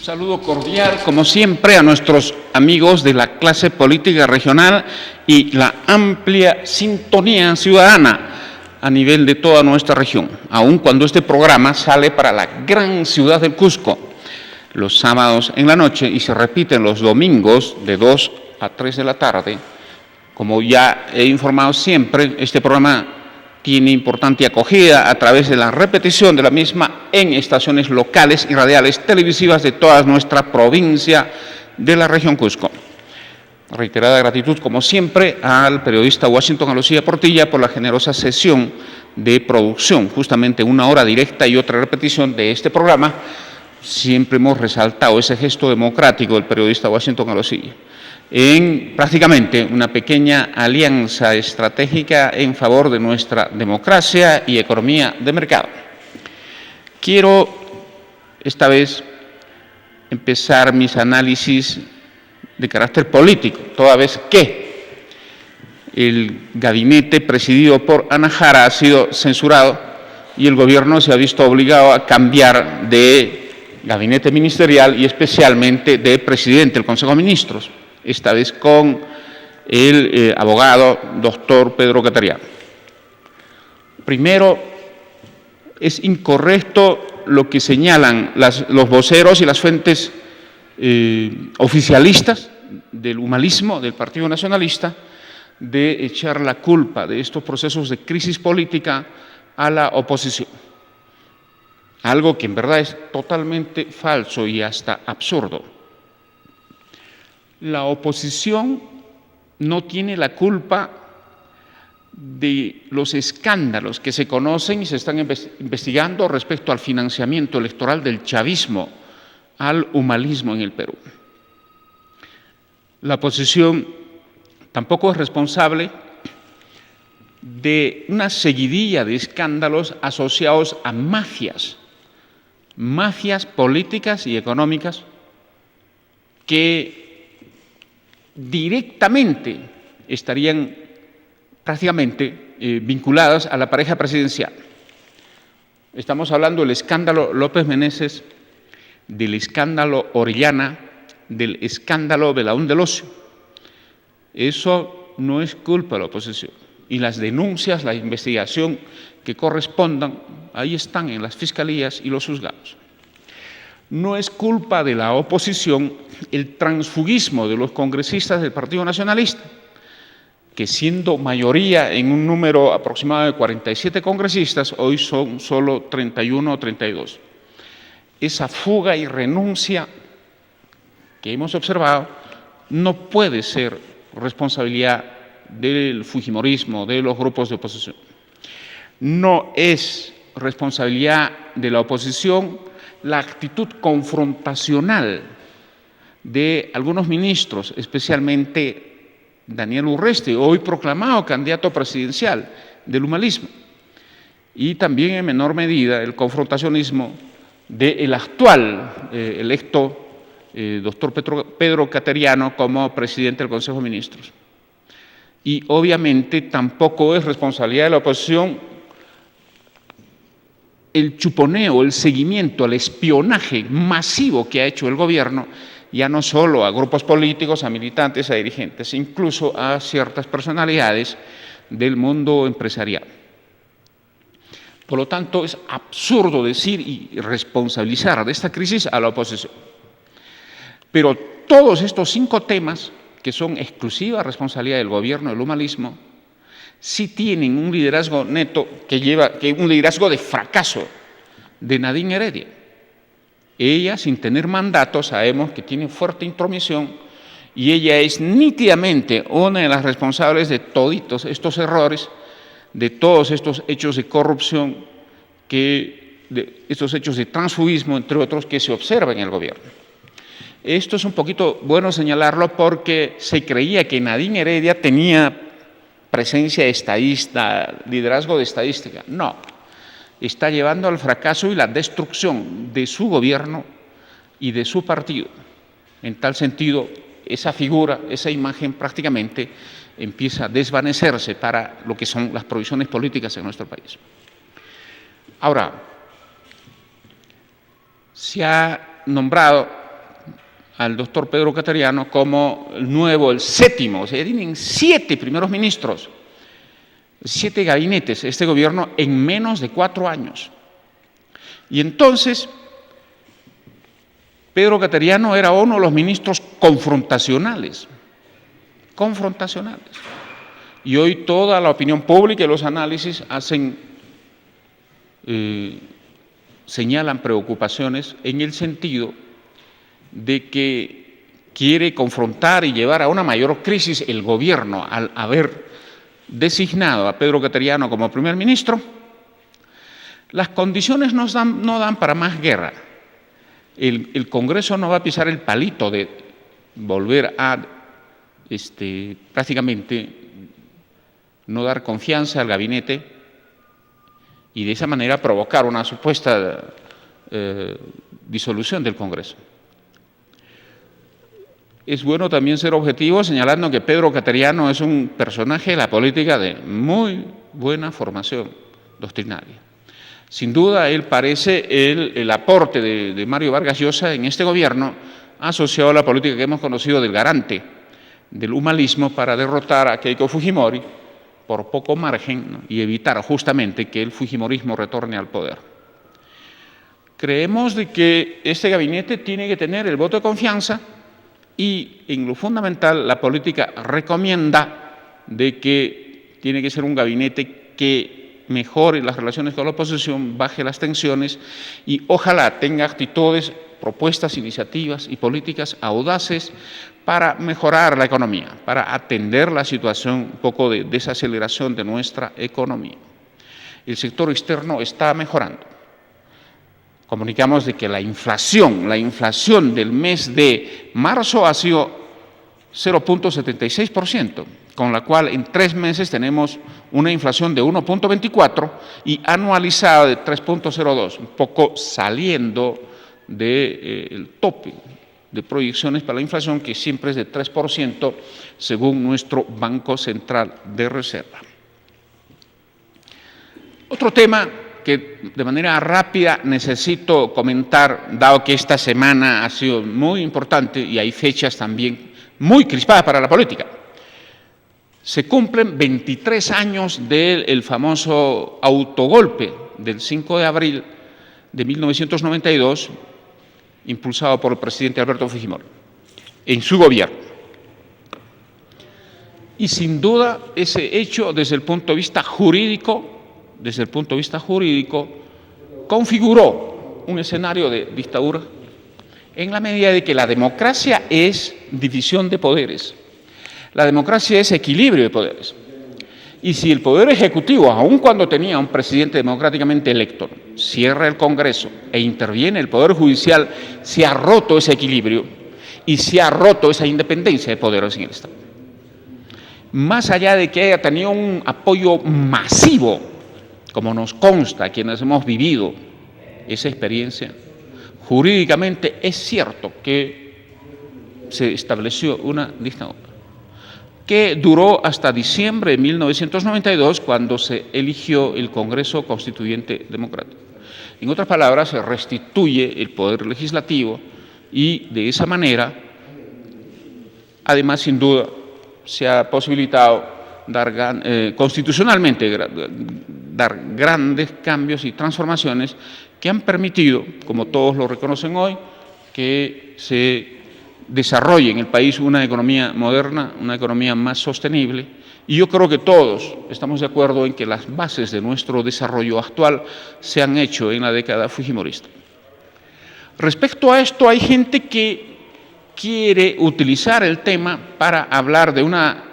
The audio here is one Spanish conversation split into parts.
saludo cordial, como siempre, a nuestros amigos de la clase política regional y la amplia sintonía ciudadana a nivel de toda nuestra región, aun cuando este programa sale para la gran ciudad del Cusco los sábados en la noche y se repite los domingos de 2 a 3 de la tarde. Como ya he informado siempre, este programa tiene importante acogida a través de la repetición de la misma en estaciones locales y radiales televisivas de toda nuestra provincia de la región Cusco. Reiterada gratitud, como siempre, al periodista Washington Alocía Portilla por la generosa sesión de producción, justamente 1 hora directa y otra repetición de este programa. Siempre hemos resaltado ese gesto democrático del periodista Washington Alocía en prácticamente una pequeña alianza estratégica en favor de nuestra democracia y economía de mercado. Quiero esta vez empezar mis análisis de carácter político, toda vez que el gabinete presidido por Ana Jara ha sido censurado y el gobierno se ha visto obligado a cambiar de gabinete ministerial y especialmente de presidente del Consejo de Ministros, esta vez con el abogado doctor Pedro Cateriano. Primero, es incorrecto lo que señalan los voceros y las fuentes oficialistas del humanismo, del Partido Nacionalista, de echar la culpa de estos procesos de crisis política a la oposición. Algo que en verdad es totalmente falso y hasta absurdo. La oposición no tiene la culpa de los escándalos que se conocen y se están investigando respecto al financiamiento electoral del chavismo al humanismo en el Perú. La oposición tampoco es responsable de una seguidilla de escándalos asociados a mafias políticas y económicas que directamente estarían prácticamente vinculadas a la pareja presidencial. Estamos hablando del escándalo López Meneses, del escándalo Orellana, del escándalo Belaúnde del Ocio. Eso no es culpa de la oposición. Y las denuncias, la investigación que correspondan, ahí están en las fiscalías y los juzgados. No es culpa de la oposición el transfugismo de los congresistas del Partido Nacionalista, que siendo mayoría en un número aproximado de 47 congresistas, hoy son solo 31 o 32. Esa fuga y renuncia que hemos observado no puede ser responsabilidad del fujimorismo, de los grupos de oposición. No es responsabilidad de la oposición la actitud confrontacional de algunos ministros, especialmente Daniel Urresti, hoy proclamado candidato presidencial del humanismo, y también en menor medida el confrontacionismo del actual electo doctor Pedro Cateriano como presidente del Consejo de Ministros. Y obviamente tampoco es responsabilidad de la oposición el chuponeo, el seguimiento, el espionaje masivo que ha hecho el gobierno, ya no solo a grupos políticos, a militantes, a dirigentes, incluso a ciertas personalidades del mundo empresarial. Por lo tanto, es absurdo decir y responsabilizar de esta crisis a la oposición. Pero todos estos 5 temas, que son exclusiva responsabilidad del gobierno del humanismo, sí tienen un liderazgo neto un liderazgo de fracaso de Nadine Heredia. Ella, sin tener mandato, sabemos que tiene fuerte intromisión y ella es nítidamente una de las responsables de todos estos errores, de todos estos hechos de corrupción, de estos hechos de transfugismo, entre otros, que se observan en el gobierno. Esto es un poquito bueno señalarlo porque se creía que Nadine Heredia tenía presencia estadista, liderazgo de estadística. No, está llevando al fracaso y la destrucción de su gobierno y de su partido. En tal sentido, esa figura, esa imagen prácticamente empieza a desvanecerse para lo que son las provisiones políticas en nuestro país. Ahora, se ha nombrado al doctor Pedro Cateriano como el nuevo, el séptimo, o sea, tienen 7 primeros ministros, 7 gabinetes, este gobierno en menos de 4 años. Y entonces, Pedro Cateriano era uno de los ministros confrontacionales. Y hoy toda la opinión pública y los análisis señalan preocupaciones en el sentido de que quiere confrontar y llevar a una mayor crisis el gobierno al haber designado a Pedro Cateriano como primer ministro. Las condiciones no dan para más guerra. El Congreso no va a pisar el palito de volver a prácticamente no dar confianza al gabinete y de esa manera provocar una supuesta disolución del Congreso. Es bueno también ser objetivo señalando que Pedro Cateriano es un personaje de la política de muy buena formación doctrinaria. Sin duda, él parece el aporte de Mario Vargas Llosa en este gobierno asociado a la política que hemos conocido del garante del humanismo para derrotar a Keiko Fujimori por poco margen, ¿no? Y evitar justamente que el fujimorismo retorne al poder. Creemos de que este gabinete tiene que tener el voto de confianza y, en lo fundamental, la política recomienda de que tiene que ser un gabinete que mejore las relaciones con la oposición, baje las tensiones y ojalá tenga actitudes, propuestas, iniciativas y políticas audaces para mejorar la economía, para atender la situación un poco de desaceleración de nuestra economía. El sector externo está mejorando. Comunicamos de que la inflación del mes de marzo ha sido 0.76%, con la cual en 3 meses tenemos una inflación de 1.24 y anualizada de 3.02, un poco saliendo del tope de proyecciones para la inflación, que siempre es de 3%, según nuestro Banco Central de Reserva. Otro tema que de manera rápida necesito comentar, dado que esta semana ha sido muy importante y hay fechas también muy crispadas para la política. Se cumplen 23 años del famoso autogolpe del 5 de abril de 1992, impulsado por el presidente Alberto Fujimori, en su gobierno. Y sin duda ese hecho desde el punto de vista jurídico, configuró un escenario de dictadura en la medida de que la democracia es división de poderes. La democracia es equilibrio de poderes. Y si el Poder Ejecutivo, aun cuando tenía un presidente democráticamente electo, cierra el Congreso e interviene el Poder Judicial, se ha roto ese equilibrio y se ha roto esa independencia de poderes en el Estado. Más allá de que haya tenido un apoyo masivo, como nos consta a quienes hemos vivido esa experiencia, jurídicamente es cierto que se estableció una dictadura que duró hasta diciembre de 1992, cuando se eligió el Congreso Constituyente Democrático. En otras palabras, se restituye el poder legislativo y de esa manera, además, sin duda, se ha posibilitado constitucionalmente dar grandes cambios y transformaciones que han permitido, como todos lo reconocen hoy, que se desarrolle en el país una economía moderna, una economía más sostenible, y yo creo que todos estamos de acuerdo en que las bases de nuestro desarrollo actual se han hecho en la década fujimorista. Respecto a esto, hay gente que quiere utilizar el tema para hablar de una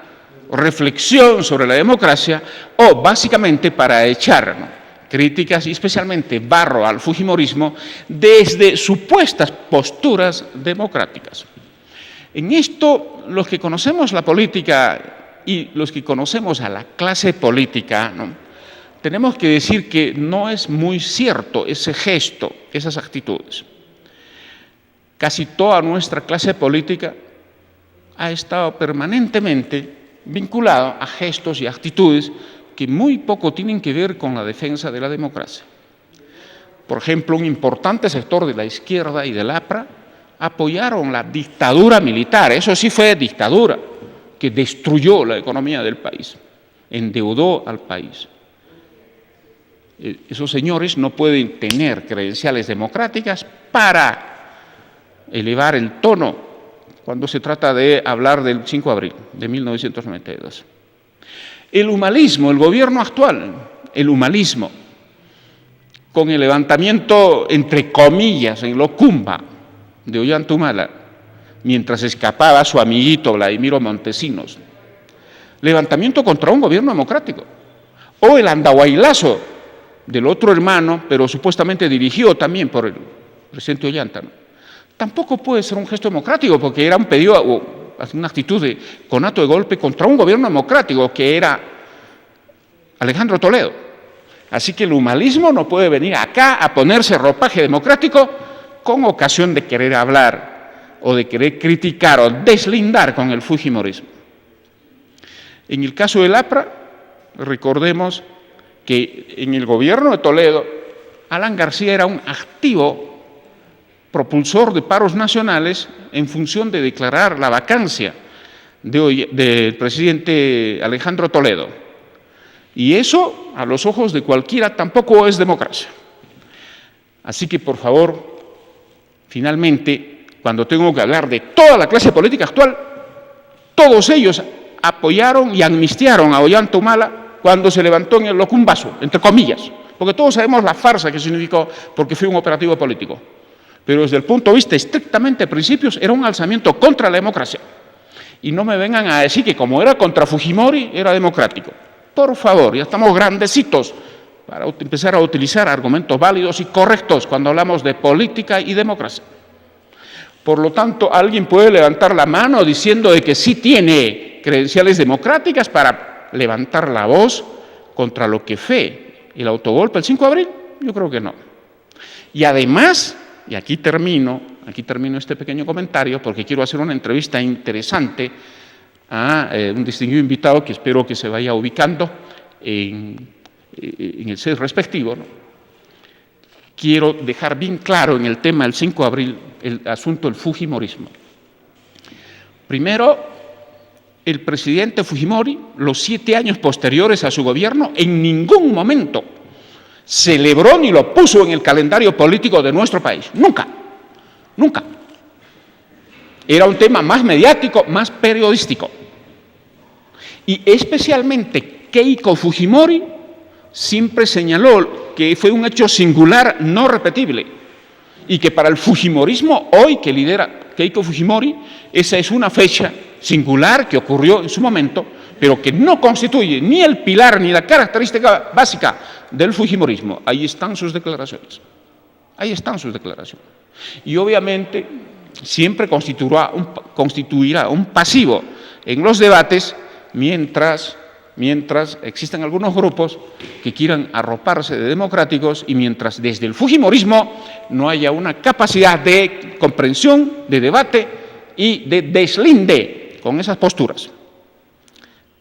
reflexión sobre la democracia o básicamente para echar críticas y especialmente barro al fujimorismo desde supuestas posturas democráticas. En esto, los que conocemos la política y los que conocemos a la clase política, tenemos que decir que no es muy cierto ese gesto, esas actitudes. Casi toda nuestra clase política ha estado permanentemente vinculada a gestos y actitudes que muy poco tienen que ver con la defensa de la democracia. Por ejemplo, un importante sector de la izquierda y del APRA apoyaron la dictadura militar. Eso sí fue dictadura, que destruyó la economía del país, endeudó al país. Esos señores no pueden tener credenciales democráticas para elevar el tono cuando se trata de hablar del 5 de abril de 1992. El humanismo, el gobierno actual, el humanismo, con el levantamiento, entre comillas, en Locumba de Ollanta Humala, mientras escapaba su amiguito Vladimiro Montesinos, levantamiento contra un gobierno democrático, o el andahuaylazo del otro hermano, pero supuestamente dirigido también por el presidente Ollanta, ¿no? Tampoco puede ser un gesto democrático, porque era un pedido, una actitud de conato de golpe contra un gobierno democrático que era Alejandro Toledo. Así que el humanismo no puede venir acá a ponerse ropaje democrático con ocasión de querer hablar o de querer criticar o deslindar con el fujimorismo. En el caso del APRA, recordemos que en el gobierno de Toledo, Alan García era un activo propulsor de paros nacionales en función de declarar la vacancia del presidente Alejandro Toledo. Y eso, a los ojos de cualquiera, tampoco es democracia. Así que, por favor, finalmente, cuando tengo que hablar de toda la clase política actual, todos ellos apoyaron y amnistiaron a Ollanta Humala cuando se levantó en el Locumbazo, entre comillas, porque todos sabemos la farsa que significó, porque fue un operativo político. Pero desde el punto de vista estrictamente de principios, era un alzamiento contra la democracia. Y no me vengan a decir que como era contra Fujimori, era democrático. Por favor, ya estamos grandecitos para empezar a utilizar argumentos válidos y correctos cuando hablamos de política y democracia. Por lo tanto, alguien puede levantar la mano diciendo de que sí tiene credenciales democráticas para levantar la voz contra lo que fue el autogolpe el 5 de abril. Yo creo que no. Y además, y aquí termino este pequeño comentario porque quiero hacer una entrevista interesante a un distinguido invitado que espero que se vaya ubicando en el set respectivo, ¿no? Quiero dejar bien claro en el tema del 5 de abril el asunto del fujimorismo. Primero, el presidente Fujimori, los 7 años posteriores a su gobierno, en ningún momento celebró ni lo puso en el calendario político de nuestro país. Nunca, nunca. Era un tema más mediático, más periodístico. Y especialmente Keiko Fujimori siempre señaló que fue un hecho singular, no repetible, y que para el fujimorismo hoy que lidera Keiko Fujimori, esa es una fecha singular que ocurrió en su momento, pero que no constituye ni el pilar ni la característica básica del fujimorismo. Ahí están sus declaraciones. Ahí están sus declaraciones. Y obviamente siempre constituirá un pasivo en los debates mientras existan algunos grupos que quieran arroparse de democráticos y mientras desde el fujimorismo no haya una capacidad de comprensión, de debate y de deslinde con esas posturas.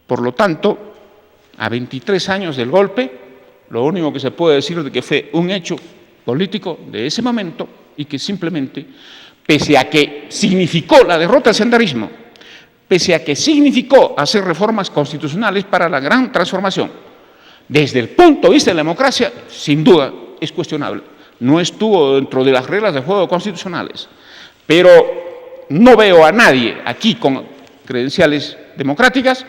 Por lo tanto, a 23 años del golpe, lo único que se puede decir es que fue un hecho político de ese momento y que simplemente, pese a que significó la derrota del senderismo, pese a que significó hacer reformas constitucionales para la gran transformación, desde el punto de vista de la democracia, sin duda es cuestionable. No estuvo dentro de las reglas de juego constitucionales, pero no veo a nadie aquí con credenciales democráticas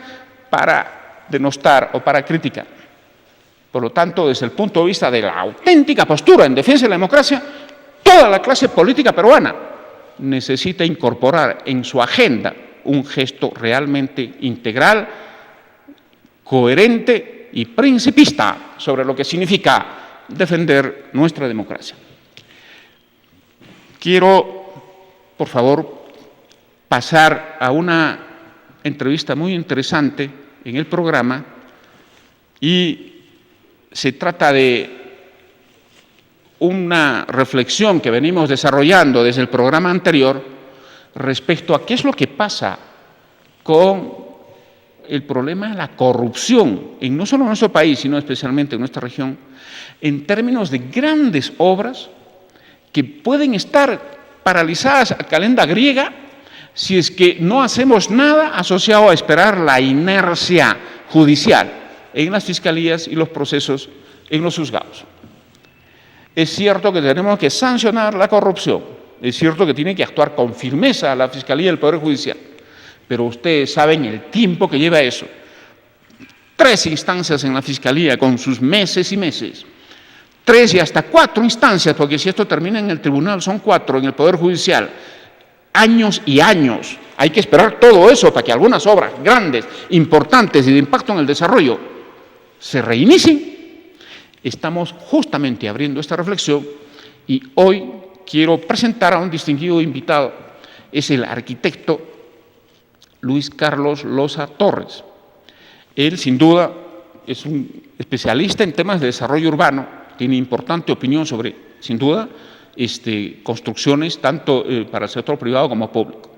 para denostar o para criticar. Por lo tanto, desde el punto de vista de la auténtica postura en defensa de la democracia, toda la clase política peruana necesita incorporar en su agenda un gesto realmente integral, coherente y principista sobre lo que significa defender nuestra democracia. Quiero, por favor, pasar a una entrevista muy interesante en el programa y se trata de una reflexión que venimos desarrollando desde el programa anterior respecto a qué es lo que pasa con el problema de la corrupción, no solo en nuestro país, sino especialmente en nuestra región, en términos de grandes obras que pueden estar paralizadas a calenda griega si es que no hacemos nada asociado a esperar la inercia judicial en las fiscalías y los procesos en los juzgados. Es cierto que tenemos que sancionar la corrupción, es cierto que tiene que actuar con firmeza la Fiscalía y el Poder Judicial, pero ustedes saben el tiempo que lleva eso. 3 instancias en la Fiscalía con sus meses y meses, 3 y hasta 4 instancias, porque si esto termina en el tribunal son 4 en el Poder Judicial, años y años. Hay que esperar todo eso para que algunas obras grandes, importantes y de impacto en el desarrollo se reinicien. Estamos justamente abriendo esta reflexión y hoy quiero presentar a un distinguido invitado. Es el arquitecto Luis Carlos Loza Torres. Él, sin duda, es un especialista en temas de desarrollo urbano, tiene importante opinión sobre, sin duda, construcciones tanto para el sector privado como público.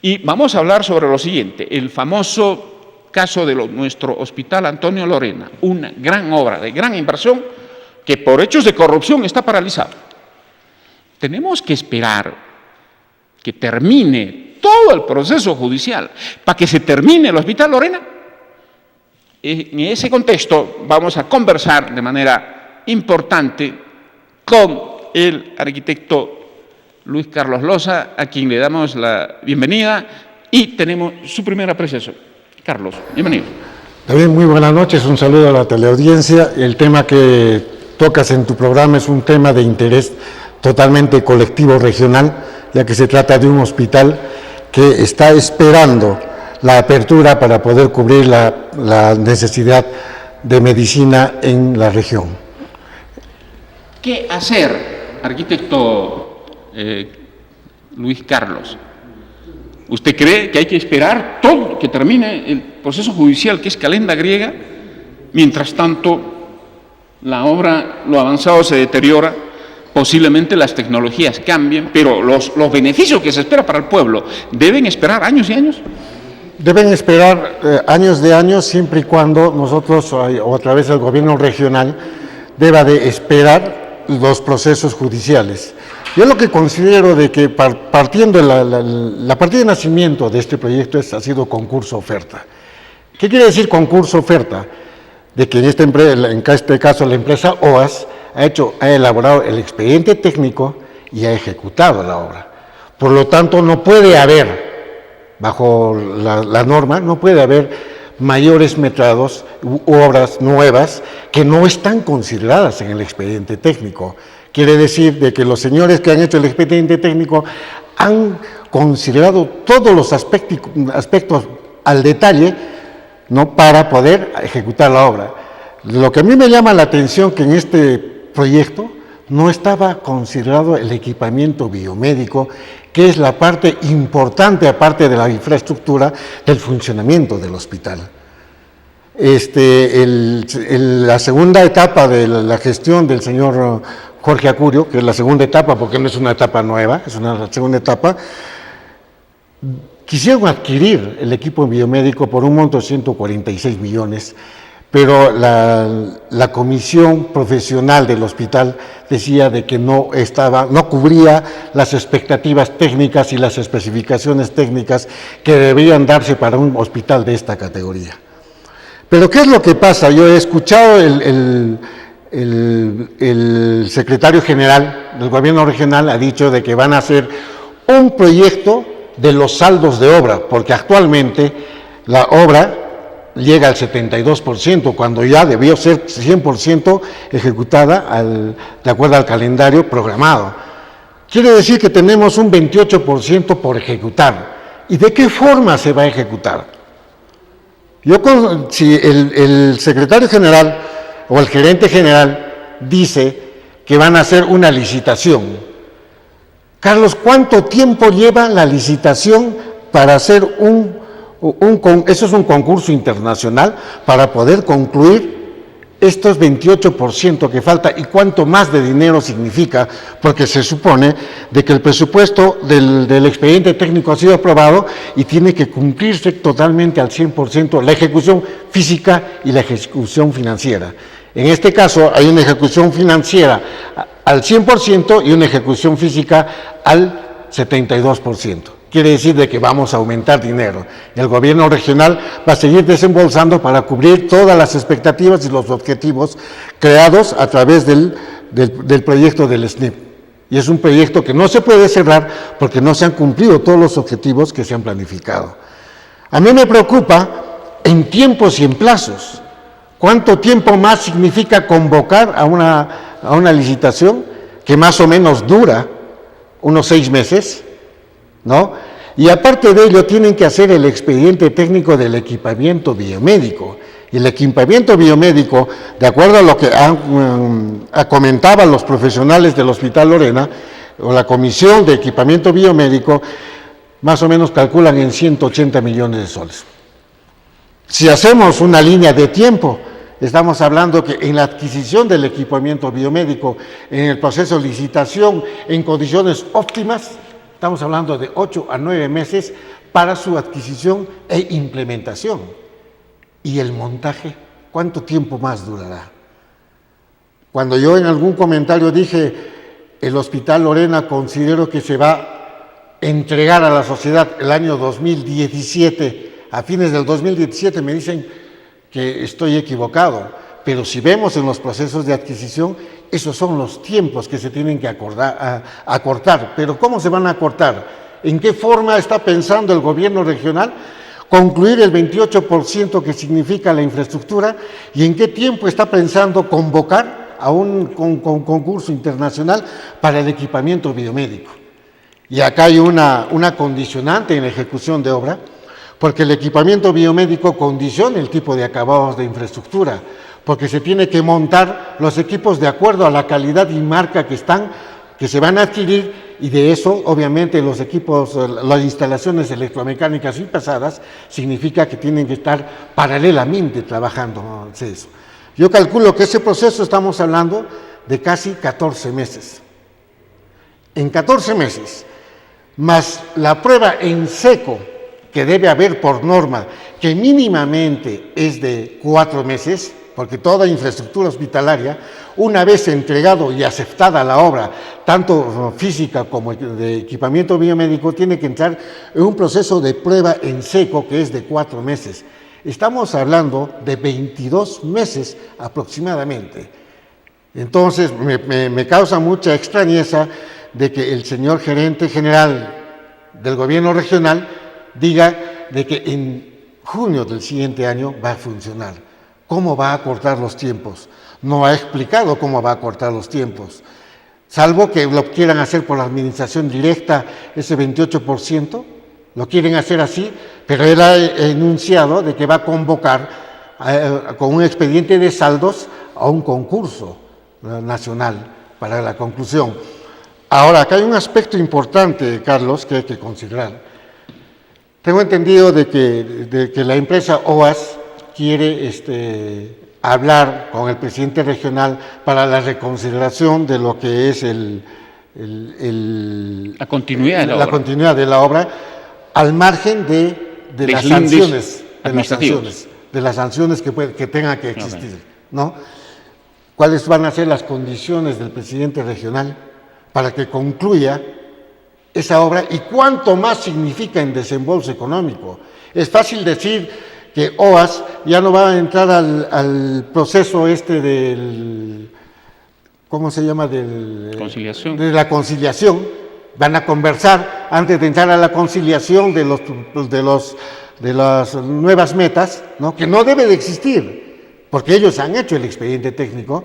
Y vamos a hablar sobre lo siguiente, el famoso caso de nuestro Hospital Antonio Lorena, una gran obra de gran inversión que por hechos de corrupción está paralizado. Tenemos que esperar que termine todo el proceso judicial para que se termine el Hospital Lorena. En ese contexto vamos a conversar de manera importante con el arquitecto Luis Carlos Loza, a quien le damos la bienvenida y tenemos su primera apreciación. Carlos, bienvenido. David, muy buenas noches, un saludo a la teleaudiencia. El tema que tocas en tu programa es un tema de interés totalmente colectivo regional, ya que se trata de un hospital que está esperando la apertura para poder cubrir la necesidad de medicina en la región. ¿Qué hacer, arquitecto Luis Carlos? ¿Usted cree que hay que esperar todo que termine el proceso judicial, que es calenda griega? Mientras tanto, la obra, lo avanzado se deteriora, posiblemente las tecnologías cambien, pero los beneficios que se espera para el pueblo, ¿deben esperar años y años? Deben esperar años de años, siempre y cuando nosotros, o a través del gobierno regional, deba de esperar los procesos judiciales. Yo lo que considero de que partiendo la partida de nacimiento de este proyecto ha sido concurso-oferta. ¿Qué quiere decir concurso-oferta? De que en este caso la empresa OAS ha elaborado el expediente técnico y ha ejecutado la obra. Por lo tanto, no puede haber, bajo la norma, no puede haber mayores metrados u obras nuevas que no están consideradas en el expediente técnico. Quiere decir de que los señores que han hecho el expediente técnico han considerado todos los aspectos al detalle, ¿no?, para poder ejecutar la obra. Lo que a mí me llama la atención que en este proyecto no estaba considerado el equipamiento biomédico, que es la parte importante, aparte de la infraestructura, del funcionamiento del hospital. La segunda etapa de la gestión del señor Jorge Acurio, que es la segunda etapa, porque no es una etapa nueva, es una segunda etapa, quisieron adquirir el equipo biomédico por un monto de 146 millones, pero la comisión profesional del hospital decía de que no cubría las expectativas técnicas y las especificaciones técnicas que deberían darse para un hospital de esta categoría. Pero ¿qué es lo que pasa? Yo he escuchado el secretario general del gobierno regional ha dicho de que van a hacer un proyecto de los saldos de obra, porque actualmente la obra llega al 72%, cuando ya debió ser 100% ejecutada de acuerdo al calendario programado. Quiere decir que tenemos un 28% por ejecutar. ¿Y de qué forma se va a ejecutar? Si el secretario general o el gerente general dice que van a hacer una licitación, Carlos, ¿cuánto tiempo lleva la licitación para hacer eso es un concurso internacional para poder concluir estos 28% que falta? ¿Y cuánto más de dinero significa? Porque se supone de que el presupuesto del expediente técnico ha sido aprobado y tiene que cumplirse totalmente al 100% la ejecución física y la ejecución financiera. En este caso hay una ejecución financiera al 100% y una ejecución física al 72%. Quiere decir de que vamos a aumentar dinero. El gobierno regional va a seguir desembolsando para cubrir todas las expectativas y los objetivos creados a través del proyecto del SNIP. Y es un proyecto que no se puede cerrar porque no se han cumplido todos los objetivos que se han planificado. A mí me preocupa en tiempos y en plazos. ¿Cuánto tiempo más significa convocar a una licitación que más o menos dura unos 6 meses? ¿No? Y aparte de ello, tienen que hacer el expediente técnico del equipamiento biomédico. Y el equipamiento biomédico, de acuerdo a lo que comentaban los profesionales del Hospital Lorena, o la Comisión de Equipamiento Biomédico, más o menos calculan en 180 millones de soles. Si hacemos una línea de tiempo, estamos hablando que en la adquisición del equipamiento biomédico, en el proceso de licitación, en condiciones óptimas, estamos hablando de 8 a 9 meses para su adquisición e implementación. ¿Y el montaje? ¿Cuánto tiempo más durará? Cuando yo en algún comentario dije, el Hospital Lorena considero que se va a entregar a la sociedad el año 2017, a fines del 2017, me dicen que estoy equivocado, pero si vemos en los procesos de adquisición, esos son los tiempos que se tienen que acortar. Pero ¿cómo se van a acortar? ¿En qué forma está pensando el gobierno regional concluir el 28% que significa la infraestructura? ¿Y en qué tiempo está pensando convocar a un concurso internacional para el equipamiento biomédico? Y acá hay una condicionante en la ejecución de obra, porque el equipamiento biomédico condiciona el tipo de acabados de infraestructura, porque se tiene que montar los equipos de acuerdo a la calidad y marca que se van a adquirir, y de eso, obviamente, los equipos, las instalaciones electromecánicas y pesadas, significa que tienen que estar paralelamente trabajando, ¿no? Eso. Yo calculo que ese proceso estamos hablando de casi 14 meses. En 14 meses, más la prueba en seco que debe haber por norma, que mínimamente es de 4 meses, porque toda infraestructura hospitalaria, una vez entregado y aceptada la obra, tanto física como de equipamiento biomédico, tiene que entrar en un proceso de prueba en seco que es de 4 meses. Estamos hablando de 22 meses aproximadamente. Entonces, me causa mucha extrañeza de que el señor gerente general del gobierno regional diga de que en junio del siguiente año va a funcionar. ¿Cómo va a acortar los tiempos? No ha explicado cómo va a acortar los tiempos, salvo que lo quieran hacer por la administración directa, ese 28%, lo quieren hacer así, pero él ha enunciado de que va a convocar con un expediente de saldos a un concurso nacional para la conclusión. Ahora, acá hay un aspecto importante, Carlos, que hay que considerar. Tengo entendido de que la empresa OAS quiere hablar con el presidente regional para la reconsideración de lo que es la continuidad de la obra, al margen de las sanciones, que tengan que existir, ¿no? ¿Cuáles van a ser las condiciones del presidente regional para que concluya esa obra y cuánto más significa en desembolso económico? Es fácil decir que OAS ya no va a entrar al proceso del, ¿cómo se llama? Conciliación. De la conciliación. Van a conversar antes de entrar a la conciliación de las nuevas metas, ¿no? Que no debe de existir, porque ellos han hecho el expediente técnico.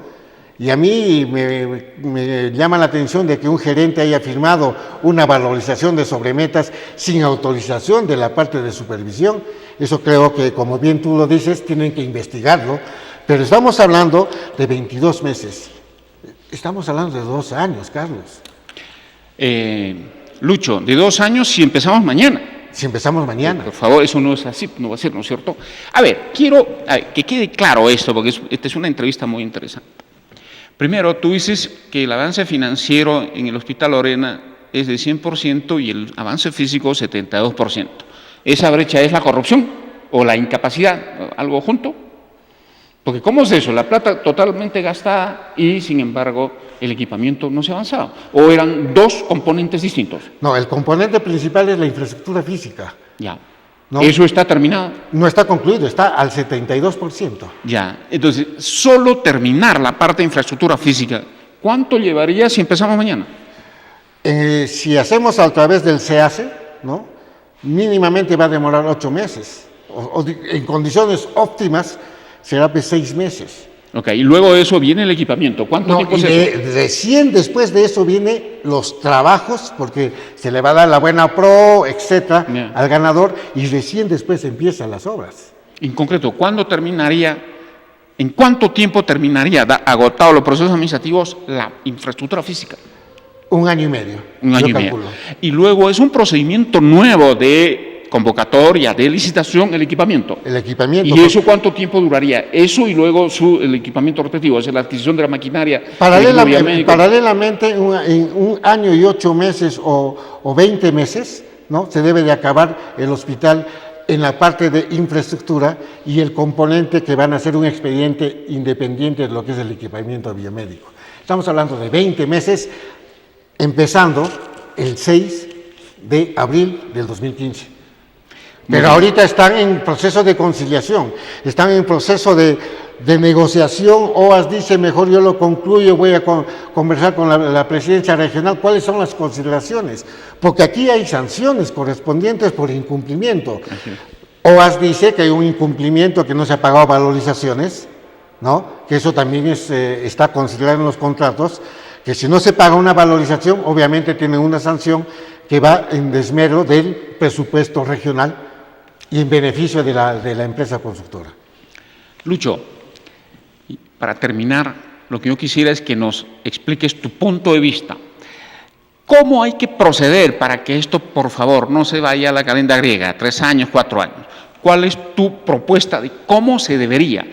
Y a mí me llama la atención de que un gerente haya firmado una valorización de sobremetas sin autorización de la parte de supervisión. Eso creo que, como bien tú lo dices, tienen que investigarlo. Pero estamos hablando de 22 meses. Estamos hablando de 2 años, Carlos. Lucho, de 2 años si empezamos mañana. Si empezamos mañana. Por favor, eso no es así, no va a ser, ¿no es cierto? A ver, quiero que quede claro esto, porque esta es una entrevista muy interesante. Primero, tú dices que el avance financiero en el Hospital Lorena es de 100% y el avance físico 72%. ¿Esa brecha es la corrupción o la incapacidad? ¿Algo junto? Porque ¿cómo es eso? La plata totalmente gastada y, sin embargo, el equipamiento no se ha avanzado. ¿O eran dos componentes distintos? No, el componente principal es la infraestructura física. Ya. ¿No? ¿Eso está terminado? No está concluido, está al 72%. Ya. Entonces, solo terminar la parte de infraestructura física, ¿cuánto llevaría si empezamos mañana? Si hacemos a través del SEACE, ¿no? Mínimamente va a demorar 8 meses. En condiciones óptimas será de 6 meses. Ok, y luego de eso viene el equipamiento. ¿Cuánto tiempo es eso? Recién después de eso vienen los trabajos, porque se le va a dar la buena pro, etcétera, al ganador, y recién después empiezan las obras. En concreto, ¿cuándo terminaría, en cuánto tiempo terminaría agotado los procesos administrativos la infraestructura física? 1 año y medio. Un año y medio. Y luego es un procedimiento nuevo de convocatoria, de licitación, el equipamiento. El equipamiento. ¿Y eso cuánto tiempo duraría? Eso y luego el equipamiento respectivo, es la adquisición de la maquinaria. Paralelamente, en 1 año y 8 meses o 20 meses, ¿no? Se debe de acabar el hospital en la parte de infraestructura y el componente que van a ser un expediente independiente de lo que es el equipamiento biomédico. Estamos hablando de 20 meses, empezando el 6 de abril del 2015. Pero ahorita están en proceso de conciliación, están en proceso de negociación. OAS dice, mejor yo lo concluyo, voy a conversar con la presidencia regional, cuáles son las consideraciones, porque aquí hay sanciones correspondientes por incumplimiento. OAS dice que hay un incumplimiento, que no se ha pagado valorizaciones, ¿no? Que eso también está considerado en los contratos, que si no se paga una valorización, obviamente tiene una sanción que va en desmedro del presupuesto regional y en beneficio de la empresa constructora. Lucho, para terminar, lo que yo quisiera es que nos expliques tu punto de vista. ¿Cómo hay que proceder para que esto, por favor, no se vaya a la calenda griega, 3 años, 4 años? ¿Cuál es tu propuesta de cómo se debería,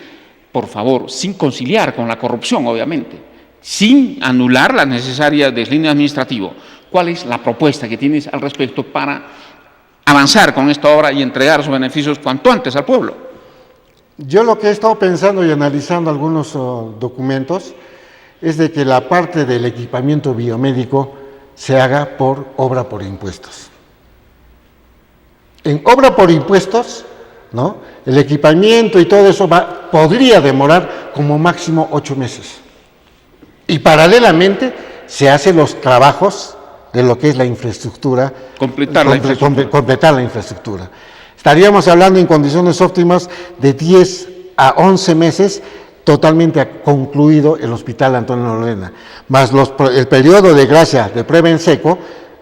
por favor, sin conciliar con la corrupción, obviamente, sin anular la necesaria deslinde administrativo? ¿Cuál es la propuesta que tienes al respecto para avanzar con esta obra y entregar sus beneficios cuanto antes al pueblo? Yo lo que he estado pensando y analizando algunos documentos es de que la parte del equipamiento biomédico se haga por obra por impuestos. En obra por impuestos, ¿no? El equipamiento y todo eso podría demorar como máximo 8 meses. Y paralelamente se hacen los trabajos de lo que es la infraestructura, completar la infraestructura. Estaríamos hablando en condiciones óptimas de 10 a 11 meses totalmente concluido el Hospital Antonio Lorena, más el periodo de gracia de prueba en seco.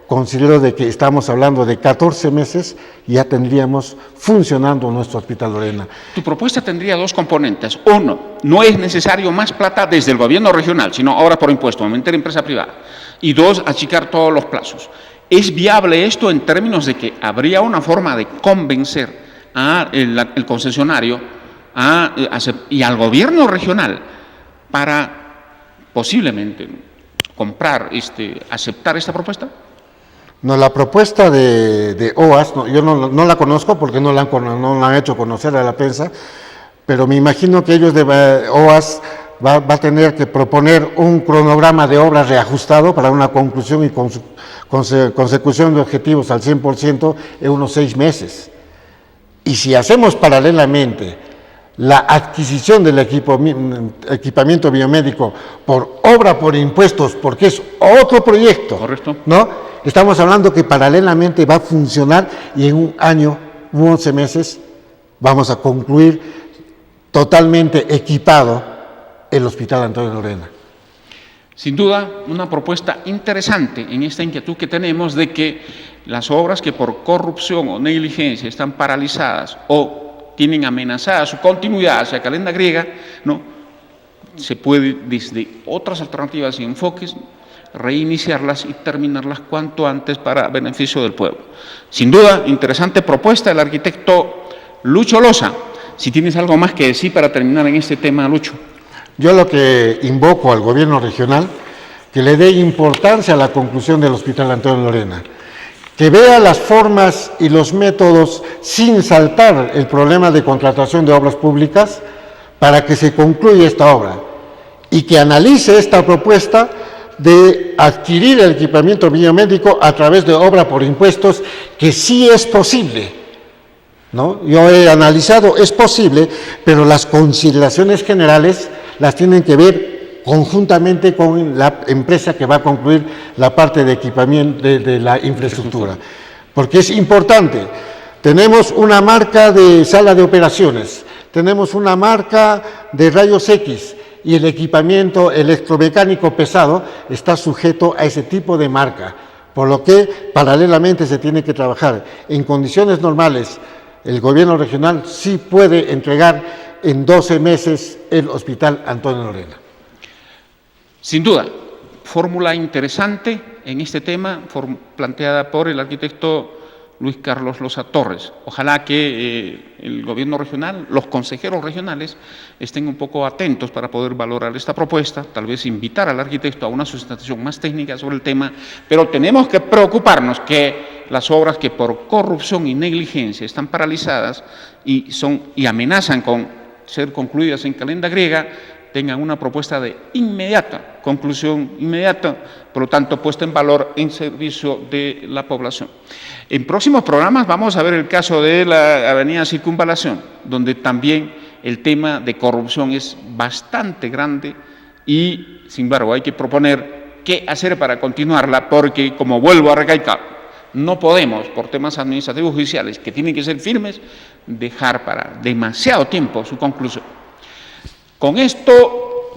Considero de que estamos hablando de 14 meses y ya tendríamos funcionando nuestro Hospital Lorena. Tu propuesta tendría 2 componentes. 1, no es necesario más plata desde el gobierno regional, sino ahora por impuesto, aumentar empresa privada. Y 2, achicar todos los plazos. ¿Es viable esto en términos de que habría una forma de convencer al concesionario y al gobierno regional para posiblemente aceptar esta propuesta? No, la propuesta de OAS, yo no la conozco porque no la han hecho conocer a la prensa, pero me imagino que ellos OAS va a tener que proponer un cronograma de obras reajustado para una conclusión y consecución de objetivos al 100% en unos 6 meses. Y si hacemos paralelamente la adquisición del equipamiento biomédico por obra por impuestos, porque es otro proyecto, correcto, ¿no? Estamos hablando que paralelamente va a funcionar y en 1 año u 11 meses vamos a concluir totalmente equipado el Hospital Antonio Lorena. Sin duda, una propuesta interesante en esta inquietud que tenemos de que las obras que por corrupción o negligencia están paralizadas o tienen amenazada su continuidad hacia calenda griega, ¿no? Se puede desde otras alternativas y enfoques reiniciarlas y terminarlas cuanto antes para beneficio del pueblo. Sin duda, interesante propuesta del arquitecto Lucho Loza. Si tienes algo más que decir para terminar en este tema, Lucho. Yo lo que invoco al gobierno regional, que le dé importancia a la conclusión del Hospital Antonio Lorena, que vea las formas y los métodos sin saltar el problema de contratación de obras públicas para que se concluya esta obra y que analice esta propuesta de adquirir el equipamiento biomédico a través de obra por impuestos, que sí es posible, ¿no? Yo he analizado, es posible, pero las consideraciones generales las tienen que ver conjuntamente con la empresa que va a concluir la parte de equipamiento de la infraestructura, porque es importante. Tenemos una marca de sala de operaciones, tenemos una marca de rayos X, y el equipamiento electromecánico pesado está sujeto a ese tipo de marca, por lo que paralelamente se tiene que trabajar. En condiciones normales, el gobierno regional sí puede entregar en 12 meses el Hospital Antonio Lorena. Sin duda, fórmula interesante en este tema, planteada por el arquitecto Luis Carlos Loza Torres. Ojalá que el gobierno regional, los consejeros regionales, estén un poco atentos para poder valorar esta propuesta, tal vez invitar al arquitecto a una sustentación más técnica sobre el tema, pero tenemos que preocuparnos que las obras que por corrupción y negligencia están paralizadas y amenazan con ser concluidas en calenda griega, tengan una propuesta de inmediata, conclusión inmediata, por lo tanto puesta en valor en servicio de la población. En próximos programas vamos a ver el caso de la avenida Circunvalación, donde también el tema de corrupción es bastante grande y, sin embargo, hay que proponer qué hacer para continuarla, porque, como vuelvo a recalcar, no podemos, por temas administrativos judiciales, que tienen que ser firmes, dejar para demasiado tiempo su conclusión. Con esto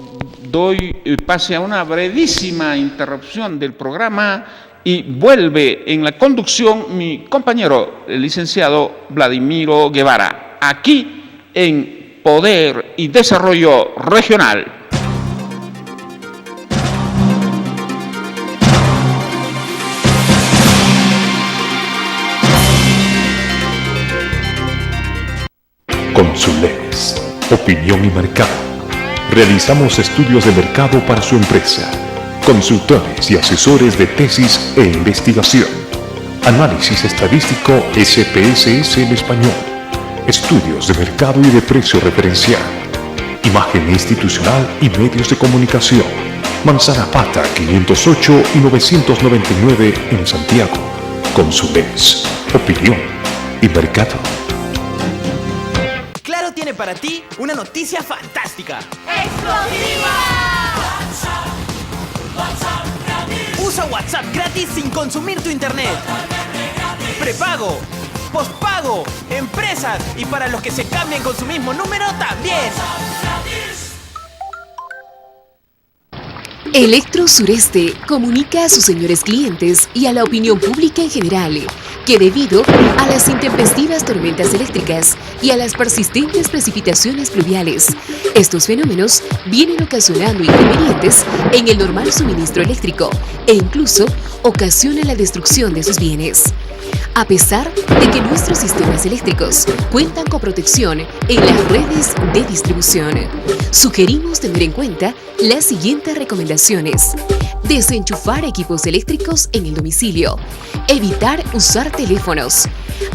doy pase a una brevísima interrupción del programa y vuelve en la conducción mi compañero, el licenciado Vladimiro Guevara, aquí en Poder y Desarrollo Regional. Consules, opinión y mercado. Realizamos estudios de mercado para su empresa, consultores y asesores de tesis e investigación, análisis estadístico SPSS en español, estudios de mercado y de precio referencial, imagen institucional y medios de comunicación. Manzana Pata 508 y 999 en Santiago. Consules, opinión y mercado. Tiene para ti una noticia fantástica. ¡Explosiva! WhatsApp gratis. Usa WhatsApp gratis sin consumir tu internet. Prepago, pospago, empresas y para los que se cambien con su mismo número también. Electro Sureste comunica a sus señores clientes y a la opinión pública en general que debido a las intempestivas tormentas eléctricas y a las persistentes precipitaciones pluviales, estos fenómenos vienen ocasionando inconvenientes en el normal suministro eléctrico e incluso ocasionan la destrucción de sus bienes. A pesar de que nuestros sistemas eléctricos cuentan con protección en las redes de distribución, sugerimos tener en cuenta las siguientes recomendaciones: desenchufar equipos eléctricos en el domicilio, evitar usar teléfonos,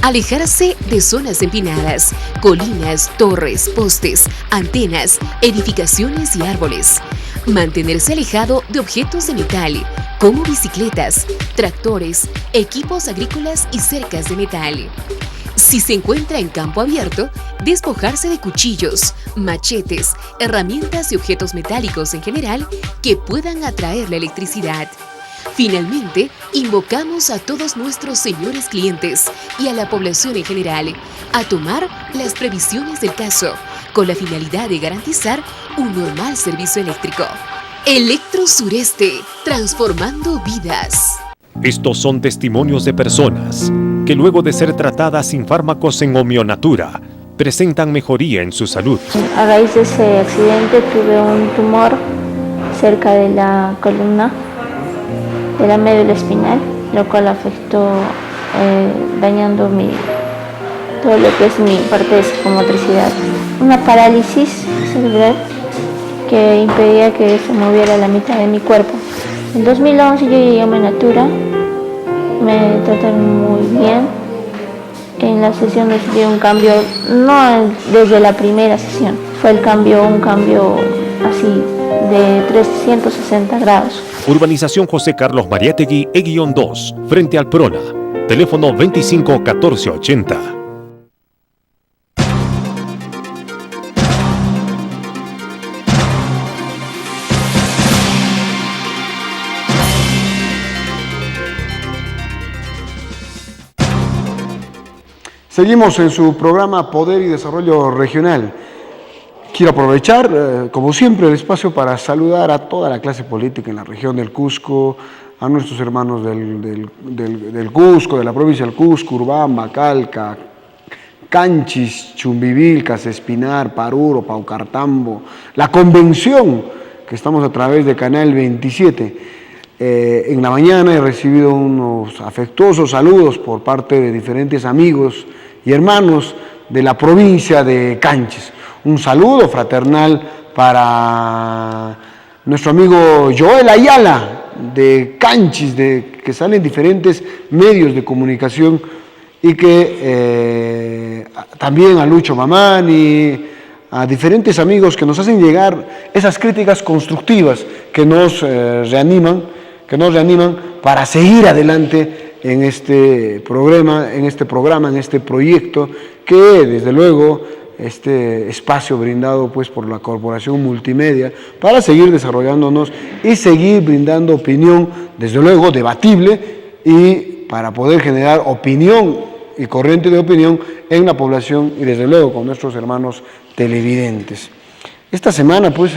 alejarse de zonas empinadas, colinas, torres, postes, antenas, edificaciones y árboles, mantenerse alejado de objetos de metal, como bicicletas, tractores, equipos agrícolas y cercas de metal. Si se encuentra en campo abierto, despojarse de cuchillos, machetes, herramientas y objetos metálicos en general que puedan atraer la electricidad. Finalmente, invocamos a todos nuestros señores clientes y a la población en general a tomar las previsiones del caso, con la finalidad de garantizar un normal servicio eléctrico. Electro Sureste, transformando vidas. Estos son testimonios de personas que luego de ser tratadas sin fármacos en Homeonatura, presentan mejoría en su salud. A raíz de ese accidente tuve un tumor cerca de la columna, de la médula espinal, lo cual afectó dañando todo lo que es mi parte de psicomotricidad. Una parálisis cerebral que impedía que se moviera la mitad de mi cuerpo. En 2011 yo llegué a Homeonatura, me trataron muy bien. En la sesión recibí un cambio, no desde la primera sesión, fue un cambio así de 360 grados. Urbanización José Carlos Mariátegui, E-2, frente al Prona. Teléfono 25 14 80. Seguimos en su programa Poder y Desarrollo Regional. Quiero aprovechar, como siempre, el espacio para saludar a toda la clase política en la región del Cusco, a nuestros hermanos del Cusco, de la provincia del Cusco, Urbamba, Calca, Canchis, Chumbivilcas, Espinar, Paruro, Paucartambo, la convención que estamos a través de Canal 27. En la mañana he recibido unos afectuosos saludos por parte de diferentes amigos y hermanos de la provincia de Canchis. Un saludo fraternal para nuestro amigo Joel Ayala de Canchis, que sale en diferentes medios de comunicación, y que también a Lucho Mamani, a diferentes amigos que nos hacen llegar esas críticas constructivas que nos reaniman para seguir adelante en este programa, en este proyecto, que desde luego este espacio brindado pues por la Corporación Multimedia para seguir desarrollándonos y seguir brindando opinión, desde luego debatible, y para poder generar opinión y corriente de opinión en la población y desde luego con nuestros hermanos televidentes. Esta semana pues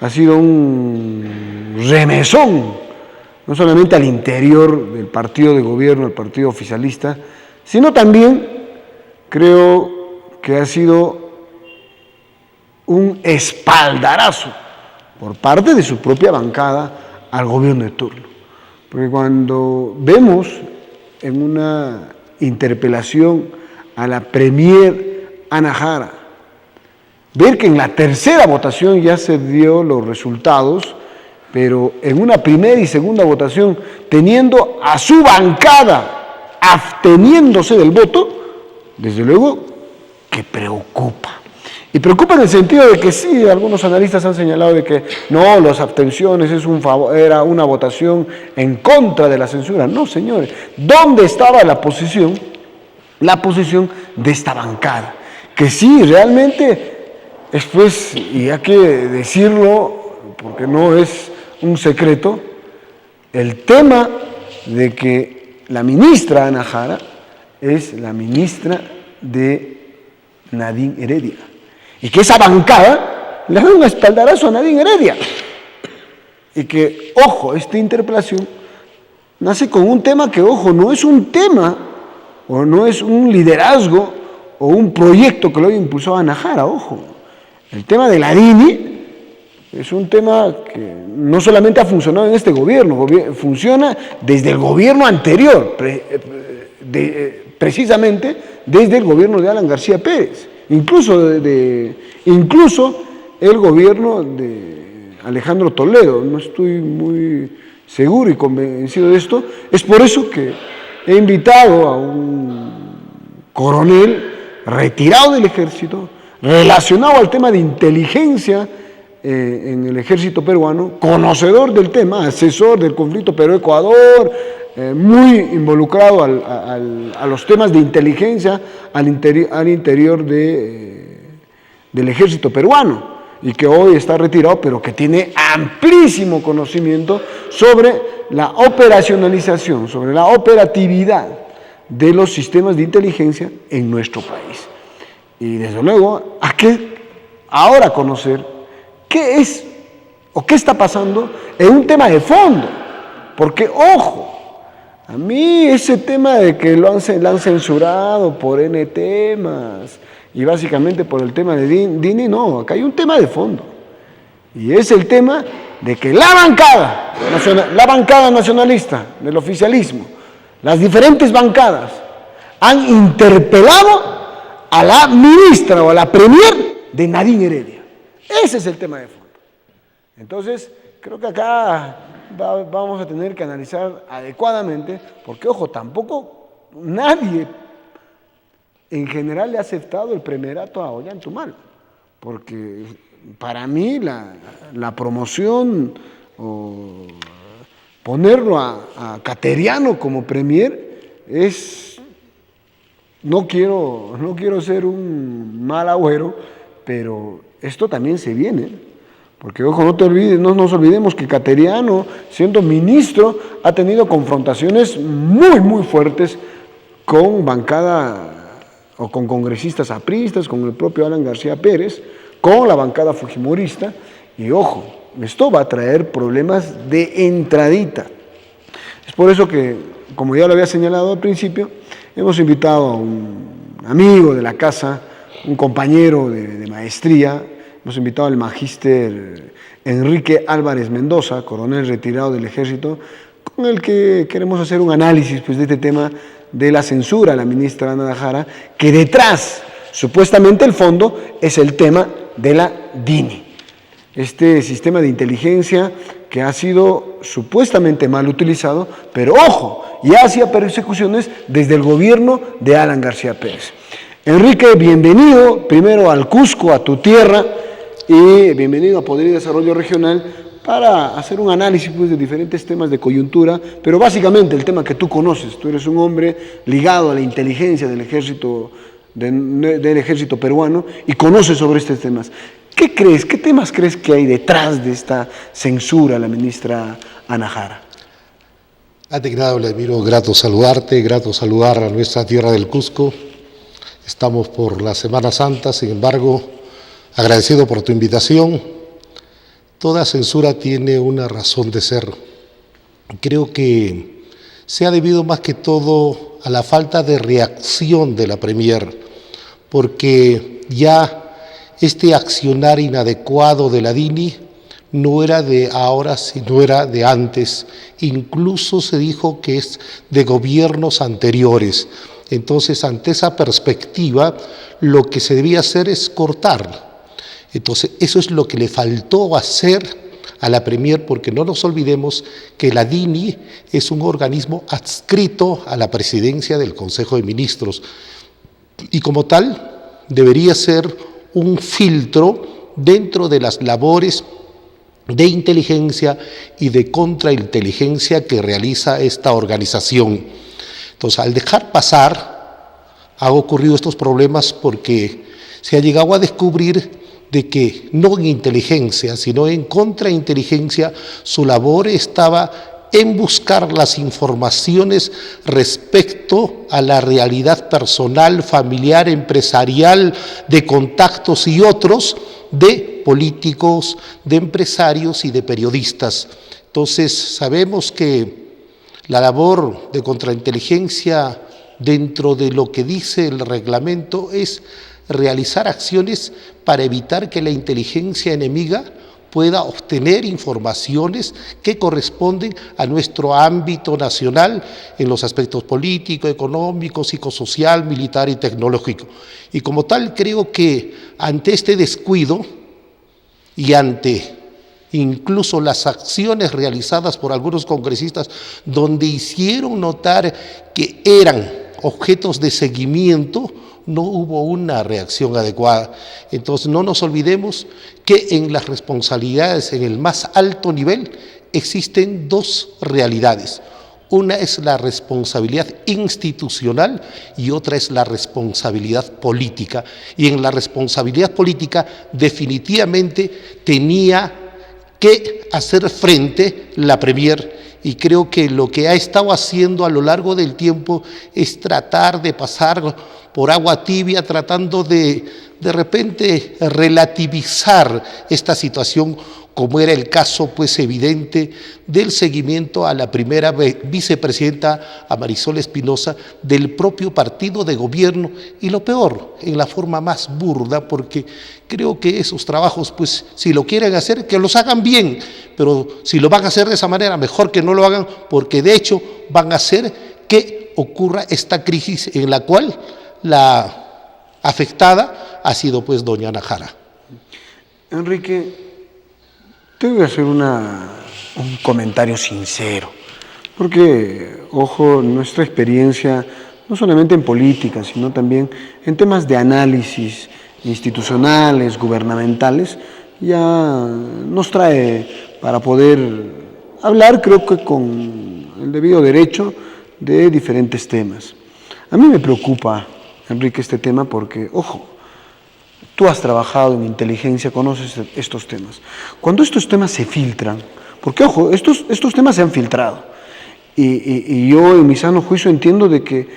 ha sido un remesón, no solamente al interior del partido de gobierno, el partido oficialista, sino también creo que ha sido un espaldarazo por parte de su propia bancada al gobierno de turno. Porque cuando vemos en una interpelación a la premier Ana Jara, ver que en la tercera votación ya se dio los resultados, pero en una primera y segunda votación, teniendo a su bancada absteniéndose del voto, desde luego que preocupa. Y preocupa en el sentido de que sí, algunos analistas han señalado de que no, las abstenciones era una votación en contra de la censura. No, señores, ¿dónde estaba la posición de esta bancada? Que sí, realmente, después, y hay que decirlo, porque no es un secreto, el tema de que la ministra Ana Jara es la ministra de Nadine Heredia, y que esa bancada le da un espaldarazo a Nadine Heredia, y que, ojo, esta interpelación nace con un tema que, ojo, no es un tema, o no es un liderazgo, o un proyecto que lo haya impulsado Ana Jara, ojo. El tema de la DINI es un tema que no solamente ha funcionado en este gobierno, funciona desde el gobierno anterior, precisamente desde el gobierno de Alan García Pérez, incluso el gobierno de Alejandro Toledo. No estoy muy seguro y convencido de esto. Es por eso que he invitado a un coronel retirado del ejército, relacionado al tema de inteligencia en el ejército peruano, conocedor del tema, asesor del conflicto Perú-Ecuador, muy involucrado a los temas de inteligencia al interior del ejército peruano, y que hoy está retirado, pero que tiene amplísimo conocimiento sobre la operacionalización, sobre la operatividad de los sistemas de inteligencia en nuestro país. Y desde luego, hay que ahora conocer qué es o qué está pasando en un tema de fondo. Porque, ojo, a mí ese tema de que la han censurado por N temas y básicamente por el tema de DINI, no, acá hay un tema de fondo. Y es el tema de que la bancada nacionalista del oficialismo, las diferentes bancadas, han interpelado a la ministra o a la premier de Nadine Heredia. Ese es el tema de fondo. Entonces, creo que acá vamos a tener que analizar adecuadamente, porque, ojo, tampoco nadie en general le ha aceptado el primerato a Ollanta Humala. porque para mí la promoción o ponerlo a Cateriano como premier es, no quiero ser un mal agüero, pero esto también se viene. Porque, ojo, no nos olvidemos que Cateriano, siendo ministro, ha tenido confrontaciones muy, muy fuertes con bancada o con congresistas apristas, con el propio Alan García Pérez, con la bancada fujimorista, y ojo, esto va a traer problemas de entradita. Es por eso que, como ya lo había señalado al principio, hemos invitado a un amigo de la casa, un compañero de maestría. Hemos invitado al magíster Enrique Álvarez Mendoza, coronel retirado del Ejército, con el que queremos hacer un análisis pues, de este tema de la censura a la ministra Ana Jara, que detrás, supuestamente el fondo, es el tema de la DINI. Este sistema de inteligencia que ha sido supuestamente mal utilizado, pero ojo, ya hacía persecuciones desde el gobierno de Alan García Pérez. Enrique, bienvenido primero al Cusco, a tu tierra, y bienvenido a Poder y Desarrollo Regional para hacer un análisis pues, de diferentes temas de coyuntura, pero básicamente el tema que tú conoces. Tú eres un hombre ligado a la inteligencia del ejército peruano y conoces sobre estos temas. ¿Qué crees? ¿Qué temas crees que hay detrás de esta censura a la ministra Ana Jara? Antes que nada, Vladimiro, grato saludarte, grato saludar a nuestra tierra del Cusco. Estamos por la Semana Santa, sin embargo, agradecido por tu invitación. Toda censura tiene una razón de ser. Creo que se ha debido más que todo a la falta de reacción de la Premier, porque ya este accionar inadecuado de la DINI no era de ahora, sino era de antes. Incluso se dijo que es de gobiernos anteriores. Entonces, ante esa perspectiva, lo que se debía hacer es cortar. Entonces, eso es lo que le faltó hacer a la Premier, porque no nos olvidemos que la DINI es un organismo adscrito a la presidencia del Consejo de Ministros y como tal debería ser un filtro dentro de las labores de inteligencia y de contrainteligencia que realiza esta organización. Entonces, al dejar pasar, han ocurrido estos problemas porque se ha llegado a descubrir de que no en inteligencia, sino en contrainteligencia, su labor estaba en buscar las informaciones respecto a la realidad personal, familiar, empresarial, de contactos y otros, de políticos, de empresarios y de periodistas. Entonces, sabemos que la labor de contrainteligencia dentro de lo que dice el reglamento es realizar acciones para evitar que la inteligencia enemiga pueda obtener informaciones que corresponden a nuestro ámbito nacional en los aspectos político, económico, psicosocial, militar y tecnológico. Y como tal, creo que ante este descuido y ante incluso las acciones realizadas por algunos congresistas donde hicieron notar que eran objetos de seguimiento, no hubo una reacción adecuada. Entonces no nos olvidemos que en las responsabilidades en el más alto nivel existen dos realidades. Una es la responsabilidad institucional y otra es la responsabilidad política. Y en la responsabilidad política definitivamente tenía que hacer frente la Premier, y creo que lo que ha estado haciendo a lo largo del tiempo es tratar de pasar por agua tibia, tratando de repente relativizar esta situación, como era el caso pues evidente del seguimiento a la primera vicepresidenta, a Marisol Espinosa, del propio partido de gobierno, y lo peor, en la forma más burda, porque creo que esos trabajos, pues si lo quieren hacer, que los hagan bien, pero si lo van a hacer de esa manera, mejor que no lo hagan, porque de hecho van a hacer que ocurra esta crisis en la cual la afectada ha sido pues doña Ana Jara. Enrique, te voy a hacer un comentario sincero, porque, ojo, nuestra experiencia, no solamente en política, sino también en temas de análisis, institucionales, gubernamentales, ya nos trae para poder hablar, creo que con el debido derecho, de diferentes temas. A mí me preocupa, Enrique, este tema porque, ojo, tú has trabajado en inteligencia, conoces estos temas. Cuando estos temas se filtran, porque, ojo, estos temas se han filtrado, y yo en mi sano juicio entiendo de que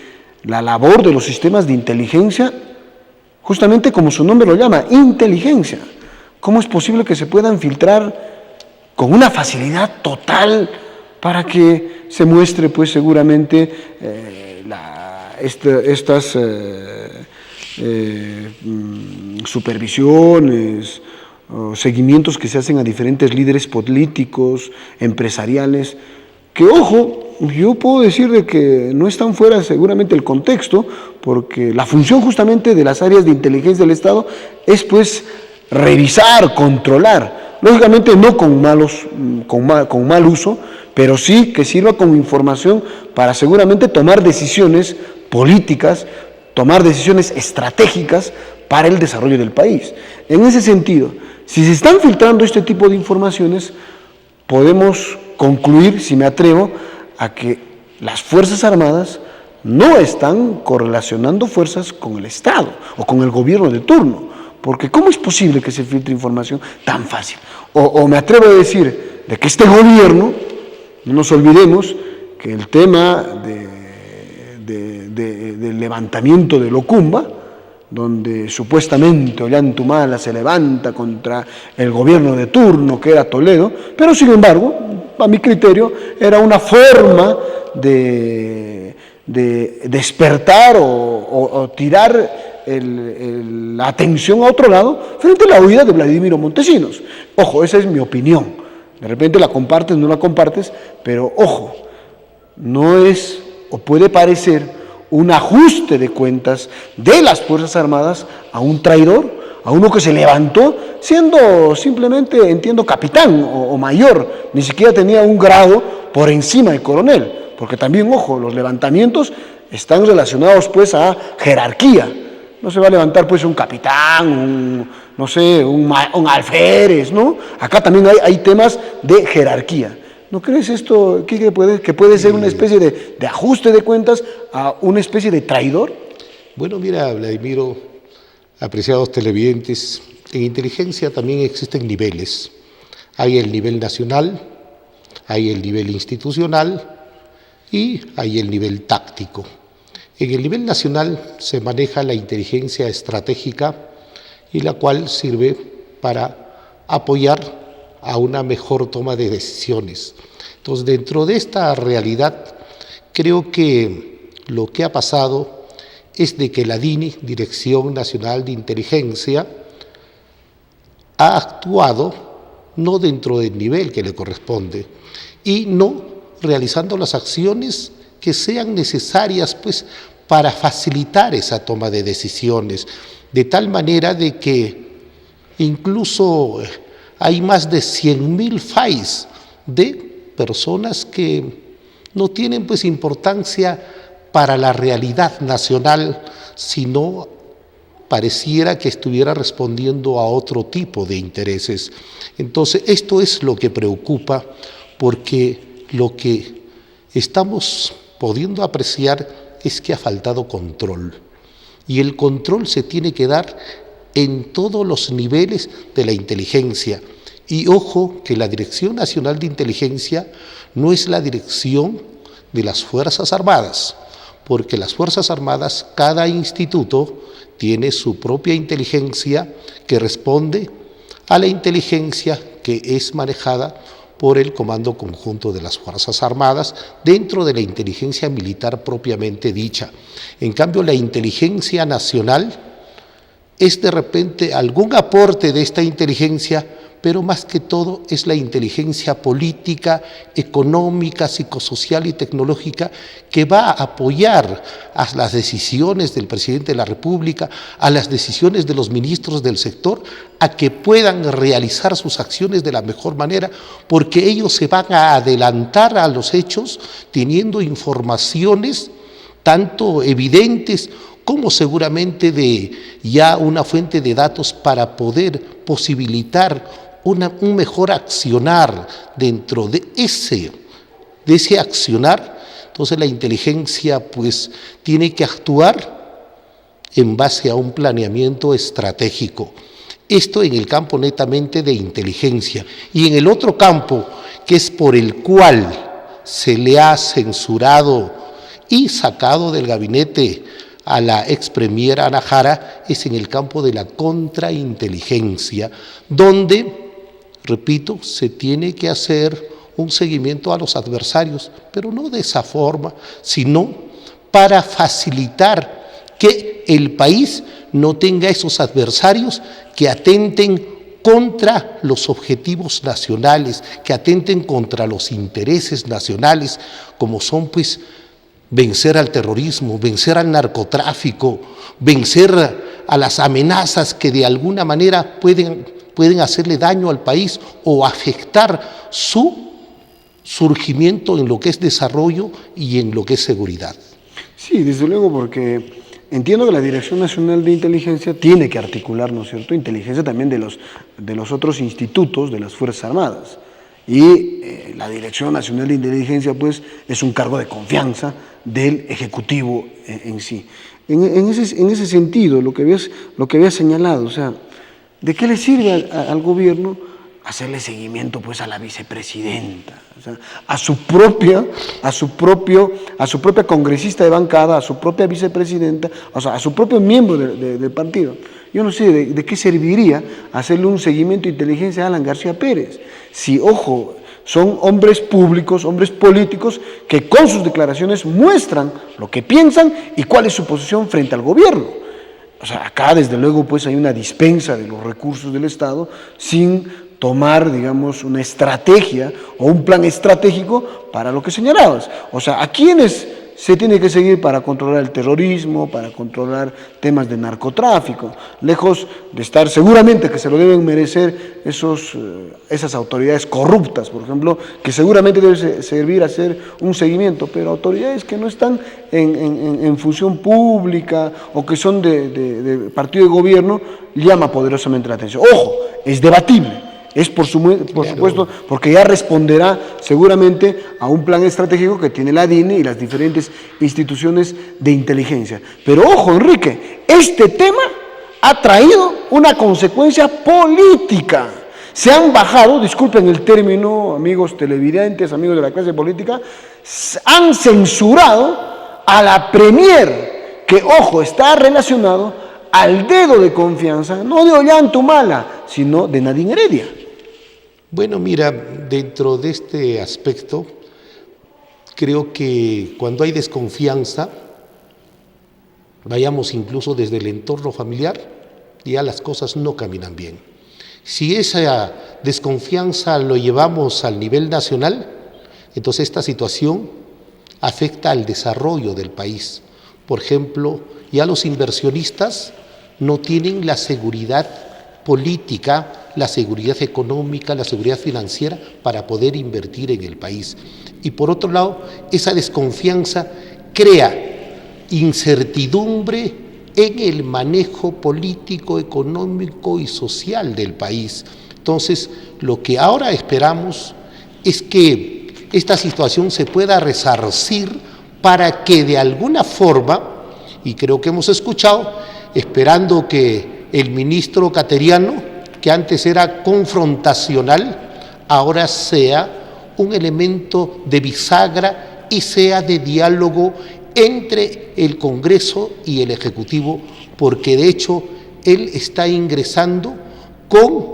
la labor de los sistemas de inteligencia, justamente como su nombre lo llama, inteligencia, ¿cómo es posible que se puedan filtrar con una facilidad total para que se muestre, pues seguramente, estas supervisiones o seguimientos que se hacen a diferentes líderes políticos, empresariales, que, ojo, yo puedo decir de que no están fuera seguramente el contexto, porque la función justamente de las áreas de inteligencia del Estado es, pues, revisar, controlar, lógicamente no con mal uso, pero sí que sirva como información para seguramente tomar decisiones políticas, tomar decisiones estratégicas para el desarrollo del país. En ese sentido, si se están filtrando este tipo de informaciones, podemos concluir, si me atrevo, a que las Fuerzas Armadas no están correlacionando fuerzas con el Estado o con el gobierno de turno, porque ¿cómo es posible que se filtre información tan fácil? O me atrevo a decir de que este gobierno, no nos olvidemos que el tema del levantamiento de Locumba, donde supuestamente Ollantumala se levanta contra el gobierno de turno, que era Toledo, pero sin embargo, a mi criterio, era una forma de despertar o tirar la atención a otro lado frente a la huida de Vladimiro Montesinos. Ojo, esa es mi opinión. De repente la compartes, no la compartes, pero ojo, no es o puede parecer un ajuste de cuentas de las Fuerzas Armadas a un traidor, a uno que se levantó siendo simplemente, entiendo, capitán o mayor, ni siquiera tenía un grado por encima de coronel, porque también, ojo, los levantamientos están relacionados pues a jerarquía. No se va a levantar pues un capitán, un alférez, ¿no? Acá también hay temas de jerarquía. ¿No crees esto, que puede ser una especie de ajuste de cuentas a una especie de traidor? Bueno, mira, Vladimiro, apreciados televidentes, en inteligencia también existen niveles. Hay el nivel nacional, hay el nivel institucional y hay el nivel táctico. En el nivel nacional se maneja la inteligencia estratégica y la cual sirve para apoyar a una mejor toma de decisiones. Entonces, dentro de esta realidad, creo que lo que ha pasado es de que la DINI, Dirección Nacional de Inteligencia, ha actuado no dentro del nivel que le corresponde y no realizando las acciones que sean necesarias pues, para facilitar esa toma de decisiones, de tal manera de que incluso hay más de 100.000 FAIs de personas que no tienen pues importancia para la realidad nacional, sino pareciera que estuviera respondiendo a otro tipo de intereses. Entonces, esto es lo que preocupa, porque lo que estamos pudiendo apreciar es que ha faltado control. Y el control se tiene que dar en todos los niveles de la inteligencia. Y ojo que la Dirección Nacional de Inteligencia no es la dirección de las Fuerzas Armadas, porque las Fuerzas Armadas, cada instituto tiene su propia inteligencia que responde a la inteligencia que es manejada por el Comando Conjunto de las Fuerzas Armadas dentro de la inteligencia militar propiamente dicha. En cambio, la inteligencia nacional es de repente algún aporte de esta inteligencia, pero más que todo es la inteligencia política, económica, psicosocial y tecnológica que va a apoyar a las decisiones del presidente de la República, a las decisiones de los ministros del sector, a que puedan realizar sus acciones de la mejor manera, porque ellos se van a adelantar a los hechos teniendo informaciones tanto evidentes como seguramente de ya una fuente de datos para poder posibilitar un mejor accionar dentro de ese accionar. Entonces la inteligencia pues tiene que actuar en base a un planeamiento estratégico. Esto en el campo netamente de inteligencia. Y en el otro campo, que es por el cual se le ha censurado y sacado del gabinete a la ex premier Ana Jara, es en el campo de la contrainteligencia, donde, repito, se tiene que hacer un seguimiento a los adversarios, pero no de esa forma, sino para facilitar que el país no tenga esos adversarios que atenten contra los objetivos nacionales, que atenten contra los intereses nacionales, como son pues vencer al terrorismo, vencer al narcotráfico, vencer a las amenazas que de alguna manera pueden hacerle daño al país o afectar su surgimiento en lo que es desarrollo y en lo que es seguridad. Sí, desde luego, porque entiendo que la Dirección Nacional de Inteligencia tiene que articular, ¿no es cierto?, inteligencia también de los otros institutos de las Fuerzas Armadas. Y la Dirección Nacional de Inteligencia, pues, es un cargo de confianza del Ejecutivo en sí. En ese sentido, lo que había señalado, o sea, ¿de qué le sirve al gobierno hacerle seguimiento pues a la vicepresidenta, o sea, a su propia congresista de bancada, a su propia vicepresidenta, o sea, a su propio miembro del partido? Yo no sé de qué serviría hacerle un seguimiento de inteligencia a Alan García Pérez, si, ojo, son hombres públicos, hombres políticos que con sus declaraciones muestran lo que piensan y cuál es su posición frente al gobierno. O sea, acá desde luego pues hay una dispensa de los recursos del Estado sin tomar, digamos, una estrategia o un plan estratégico para lo que señalabas. O sea, ¿a quiénes se tiene que seguir para controlar el terrorismo, para controlar temas de narcotráfico? Lejos de estar, seguramente que se lo deben merecer esas autoridades corruptas, por ejemplo, que seguramente debe servir a hacer un seguimiento, pero autoridades que no están en función pública o que son de partido de gobierno, llama poderosamente la atención. Ojo, es debatible. Es por supuesto, porque ya responderá seguramente a un plan estratégico que tiene la DINE y las diferentes instituciones de inteligencia. Pero ojo, Enrique, este tema ha traído una consecuencia política. Se han bajado, disculpen el término, amigos televidentes, amigos de la clase política, han censurado a la premier, que, ojo, está relacionado al dedo de confianza, no de Ollantumala, sino de Nadine Heredia. Bueno, mira, dentro de este aspecto, creo que cuando hay desconfianza, vayamos incluso desde el entorno familiar, ya las cosas no caminan bien. Si esa desconfianza lo llevamos al nivel nacional, entonces esta situación afecta al desarrollo del país. Por ejemplo, ya los inversionistas no tienen la seguridad política, la seguridad económica, la seguridad financiera para poder invertir en el país. Y por otro lado, esa desconfianza crea incertidumbre en el manejo político, económico y social del país. Entonces, lo que ahora esperamos es que esta situación se pueda resarcir para que de alguna forma, y creo que hemos escuchado, esperando que el ministro Cateriano, que antes era confrontacional, ahora sea un elemento de bisagra y sea de diálogo entre el Congreso y el Ejecutivo, porque de hecho él está ingresando con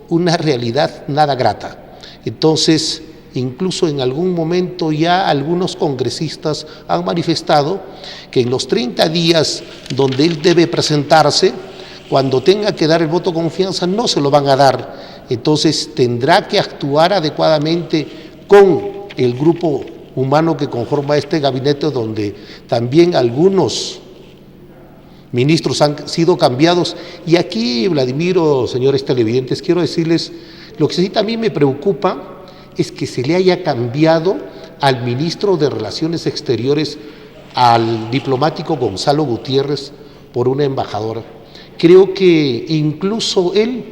una realidad nada grata. Entonces, incluso en algún momento ya algunos congresistas han manifestado que en los 30 días donde él debe presentarse, cuando tenga que dar el voto de confianza no se lo van a dar. Entonces tendrá que actuar adecuadamente con el grupo humano que conforma este gabinete, donde también algunos ministros han sido cambiados. Y aquí, Vladimiro, señores televidentes, quiero decirles, lo que sí también me preocupa es que se le haya cambiado al ministro de Relaciones Exteriores al diplomático Gonzalo Gutiérrez por una embajadora. Creo que incluso él,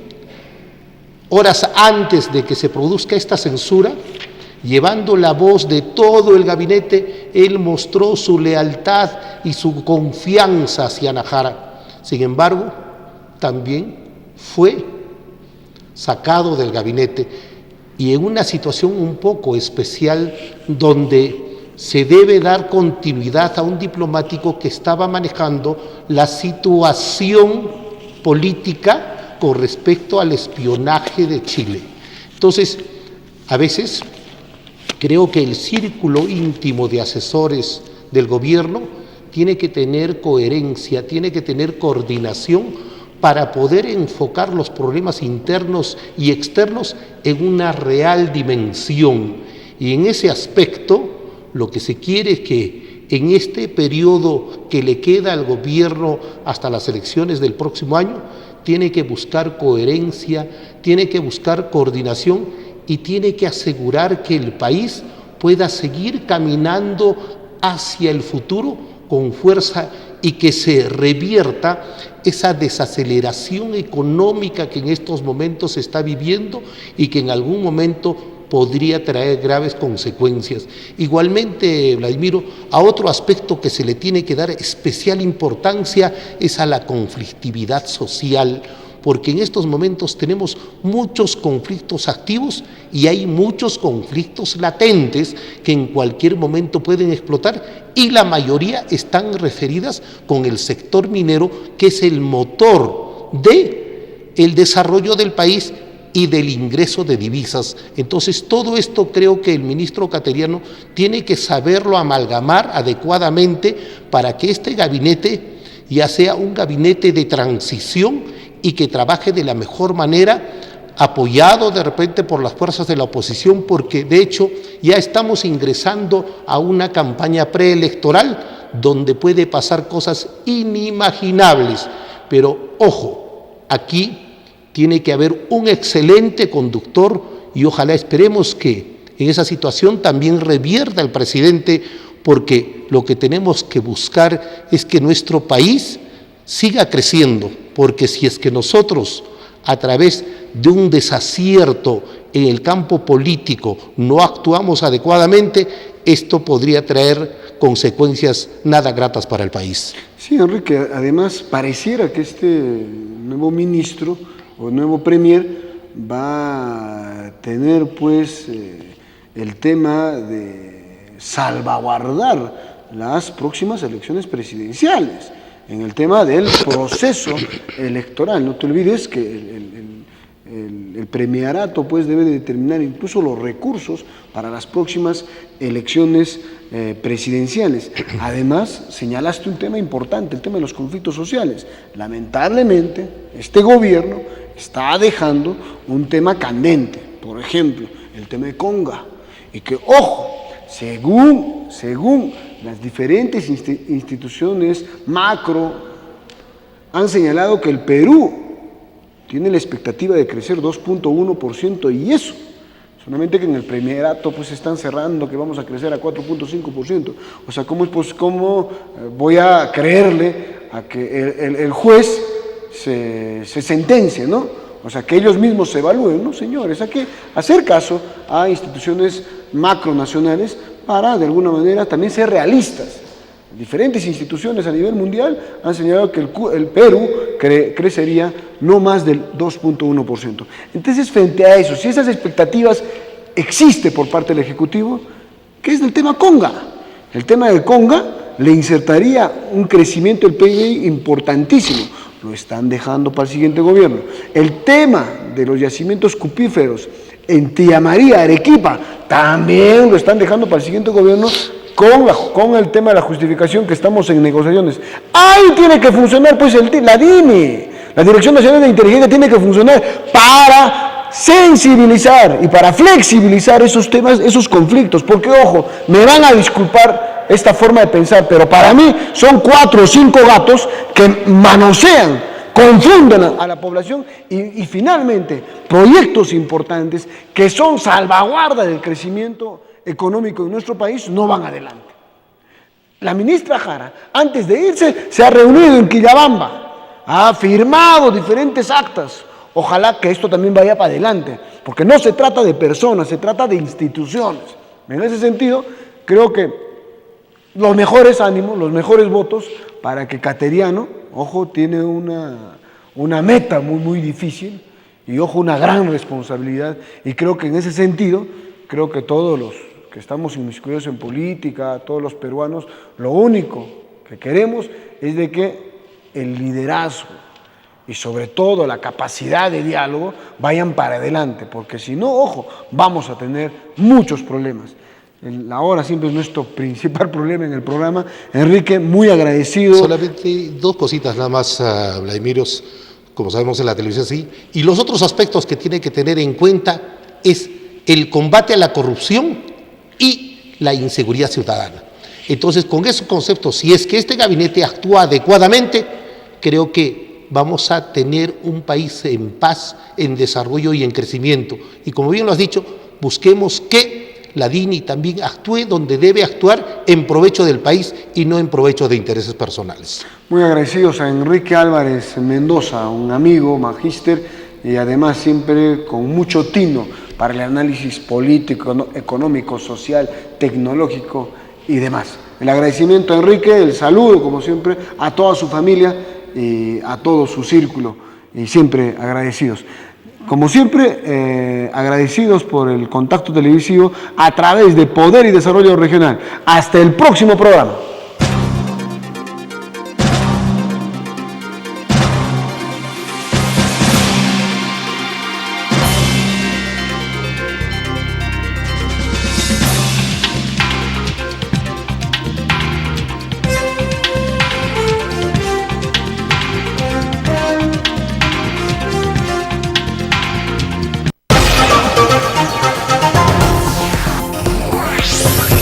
horas antes de que se produzca esta censura, llevando la voz de todo el gabinete, él mostró su lealtad y su confianza hacia Najara. Sin embargo, también fue sacado del gabinete y en una situación un poco especial donde se debe dar continuidad a un diplomático que estaba manejando la situación política con respecto al espionaje de Chile. Entonces, a veces creo que el círculo íntimo de asesores del gobierno tiene que tener coherencia, tiene que tener coordinación para poder enfocar los problemas internos y externos en una real dimensión. Y en ese aspecto, lo que se quiere es que en este periodo que le queda al gobierno hasta las elecciones del próximo año, tiene que buscar coherencia, tiene que buscar coordinación y tiene que asegurar que el país pueda seguir caminando hacia el futuro con fuerza y que se revierta esa desaceleración económica que en estos momentos se está viviendo y que en algún momento podría traer graves consecuencias. Igualmente, Vladimiro, a otro aspecto que se le tiene que dar especial importancia es a la conflictividad social, porque en estos momentos tenemos muchos conflictos activos y hay muchos conflictos latentes que en cualquier momento pueden explotar y la mayoría están referidas con el sector minero, que es el motor del desarrollo del país y del ingreso de divisas. Entonces, todo esto creo que el ministro Cateriano tiene que saberlo amalgamar adecuadamente para que este gabinete ya sea un gabinete de transición y que trabaje de la mejor manera, apoyado de repente por las fuerzas de la oposición, porque de hecho ya estamos ingresando a una campaña preelectoral donde puede pasar cosas inimaginables. Pero ojo, aquí tiene que haber un excelente conductor y ojalá esperemos que en esa situación también revierta el presidente, porque lo que tenemos que buscar es que nuestro país siga creciendo, porque si es que nosotros a través de un desacierto en el campo político no actuamos adecuadamente, esto podría traer consecuencias nada gratas para el país. Sí, Enrique, además pareciera que este nuevo ministro o nuevo premier va a tener pues el tema de salvaguardar las próximas elecciones presidenciales, en el tema del proceso electoral. No te olvides que el premierato pues debe de determinar incluso los recursos para las próximas elecciones presidenciales. Además, señalaste un tema importante, el tema de los conflictos sociales. Lamentablemente, este gobierno está dejando un tema candente, por ejemplo, el tema de Conga, y que, ojo, según las diferentes instituciones macro, han señalado que el Perú tiene la expectativa de crecer 2.1% y eso, solamente que en el premierato pues están cerrando que vamos a crecer a 4.5%. O sea, ¿cómo voy a creerle a que el juez se sentencia, ¿no? O sea, que ellos mismos se evalúen, ¿no, señores? Hay que hacer caso a instituciones macronacionales para, de alguna manera, también ser realistas. Diferentes instituciones a nivel mundial han señalado que el Perú crecería no más del 2.1%. Entonces, frente a eso, si esas expectativas existen por parte del Ejecutivo, ¿qué es del tema Conga? El tema del Conga le insertaría un crecimiento del PIB importantísimo. Lo están dejando para el siguiente gobierno. El tema de los yacimientos cupíferos en Tía María, Arequipa, también lo están dejando para el siguiente gobierno con el tema de la justificación que estamos en negociaciones. Ahí tiene que funcionar pues la DINI, la Dirección Nacional de Inteligencia tiene que funcionar para sensibilizar y para flexibilizar esos temas, esos conflictos, porque ojo, me van a disculpar esta forma de pensar, pero para mí son 4 o 5 gatos que manosean, confunden a la población y finalmente proyectos importantes que son salvaguarda del crecimiento económico en nuestro país no van adelante. La ministra Jara, antes de irse, se ha reunido en Quillabamba, ha firmado diferentes actas. Ojalá que esto también vaya para adelante, porque no se trata de personas, se trata de instituciones. En ese sentido, creo que los mejores ánimos, los mejores votos para que Cateriano, ojo, tiene una meta muy difícil y, ojo, una gran responsabilidad. Y creo que en ese sentido, creo que todos los que estamos inmiscuidos en política, todos los peruanos, lo único que queremos es de que el liderazgo y sobre todo la capacidad de diálogo vayan para adelante, porque si no, ojo, vamos a tener muchos problemas. La hora siempre es nuestro principal problema en el programa. Enrique, muy agradecido. Solamente dos cositas nada más, Vladimiros, como sabemos en la televisión sí, y los otros aspectos que tiene que tener en cuenta es el combate a la corrupción y la inseguridad ciudadana. Entonces, con esos conceptos, si es que este gabinete actúa adecuadamente, creo que vamos a tener un país en paz, en desarrollo y en crecimiento. Y como bien lo has dicho, busquemos que la DINI también actúe donde debe actuar en provecho del país y no en provecho de intereses personales. Muy agradecidos a Enrique Álvarez Mendoza, un amigo, magíster, y además siempre con mucho tino para el análisis político, económico, social, tecnológico y demás. El agradecimiento a Enrique, el saludo como siempre a toda su familia y a todo su círculo, y siempre agradecidos. Como siempre, agradecidos por el contacto televisivo a través de Poder y Desarrollo Regional. Hasta el próximo programa.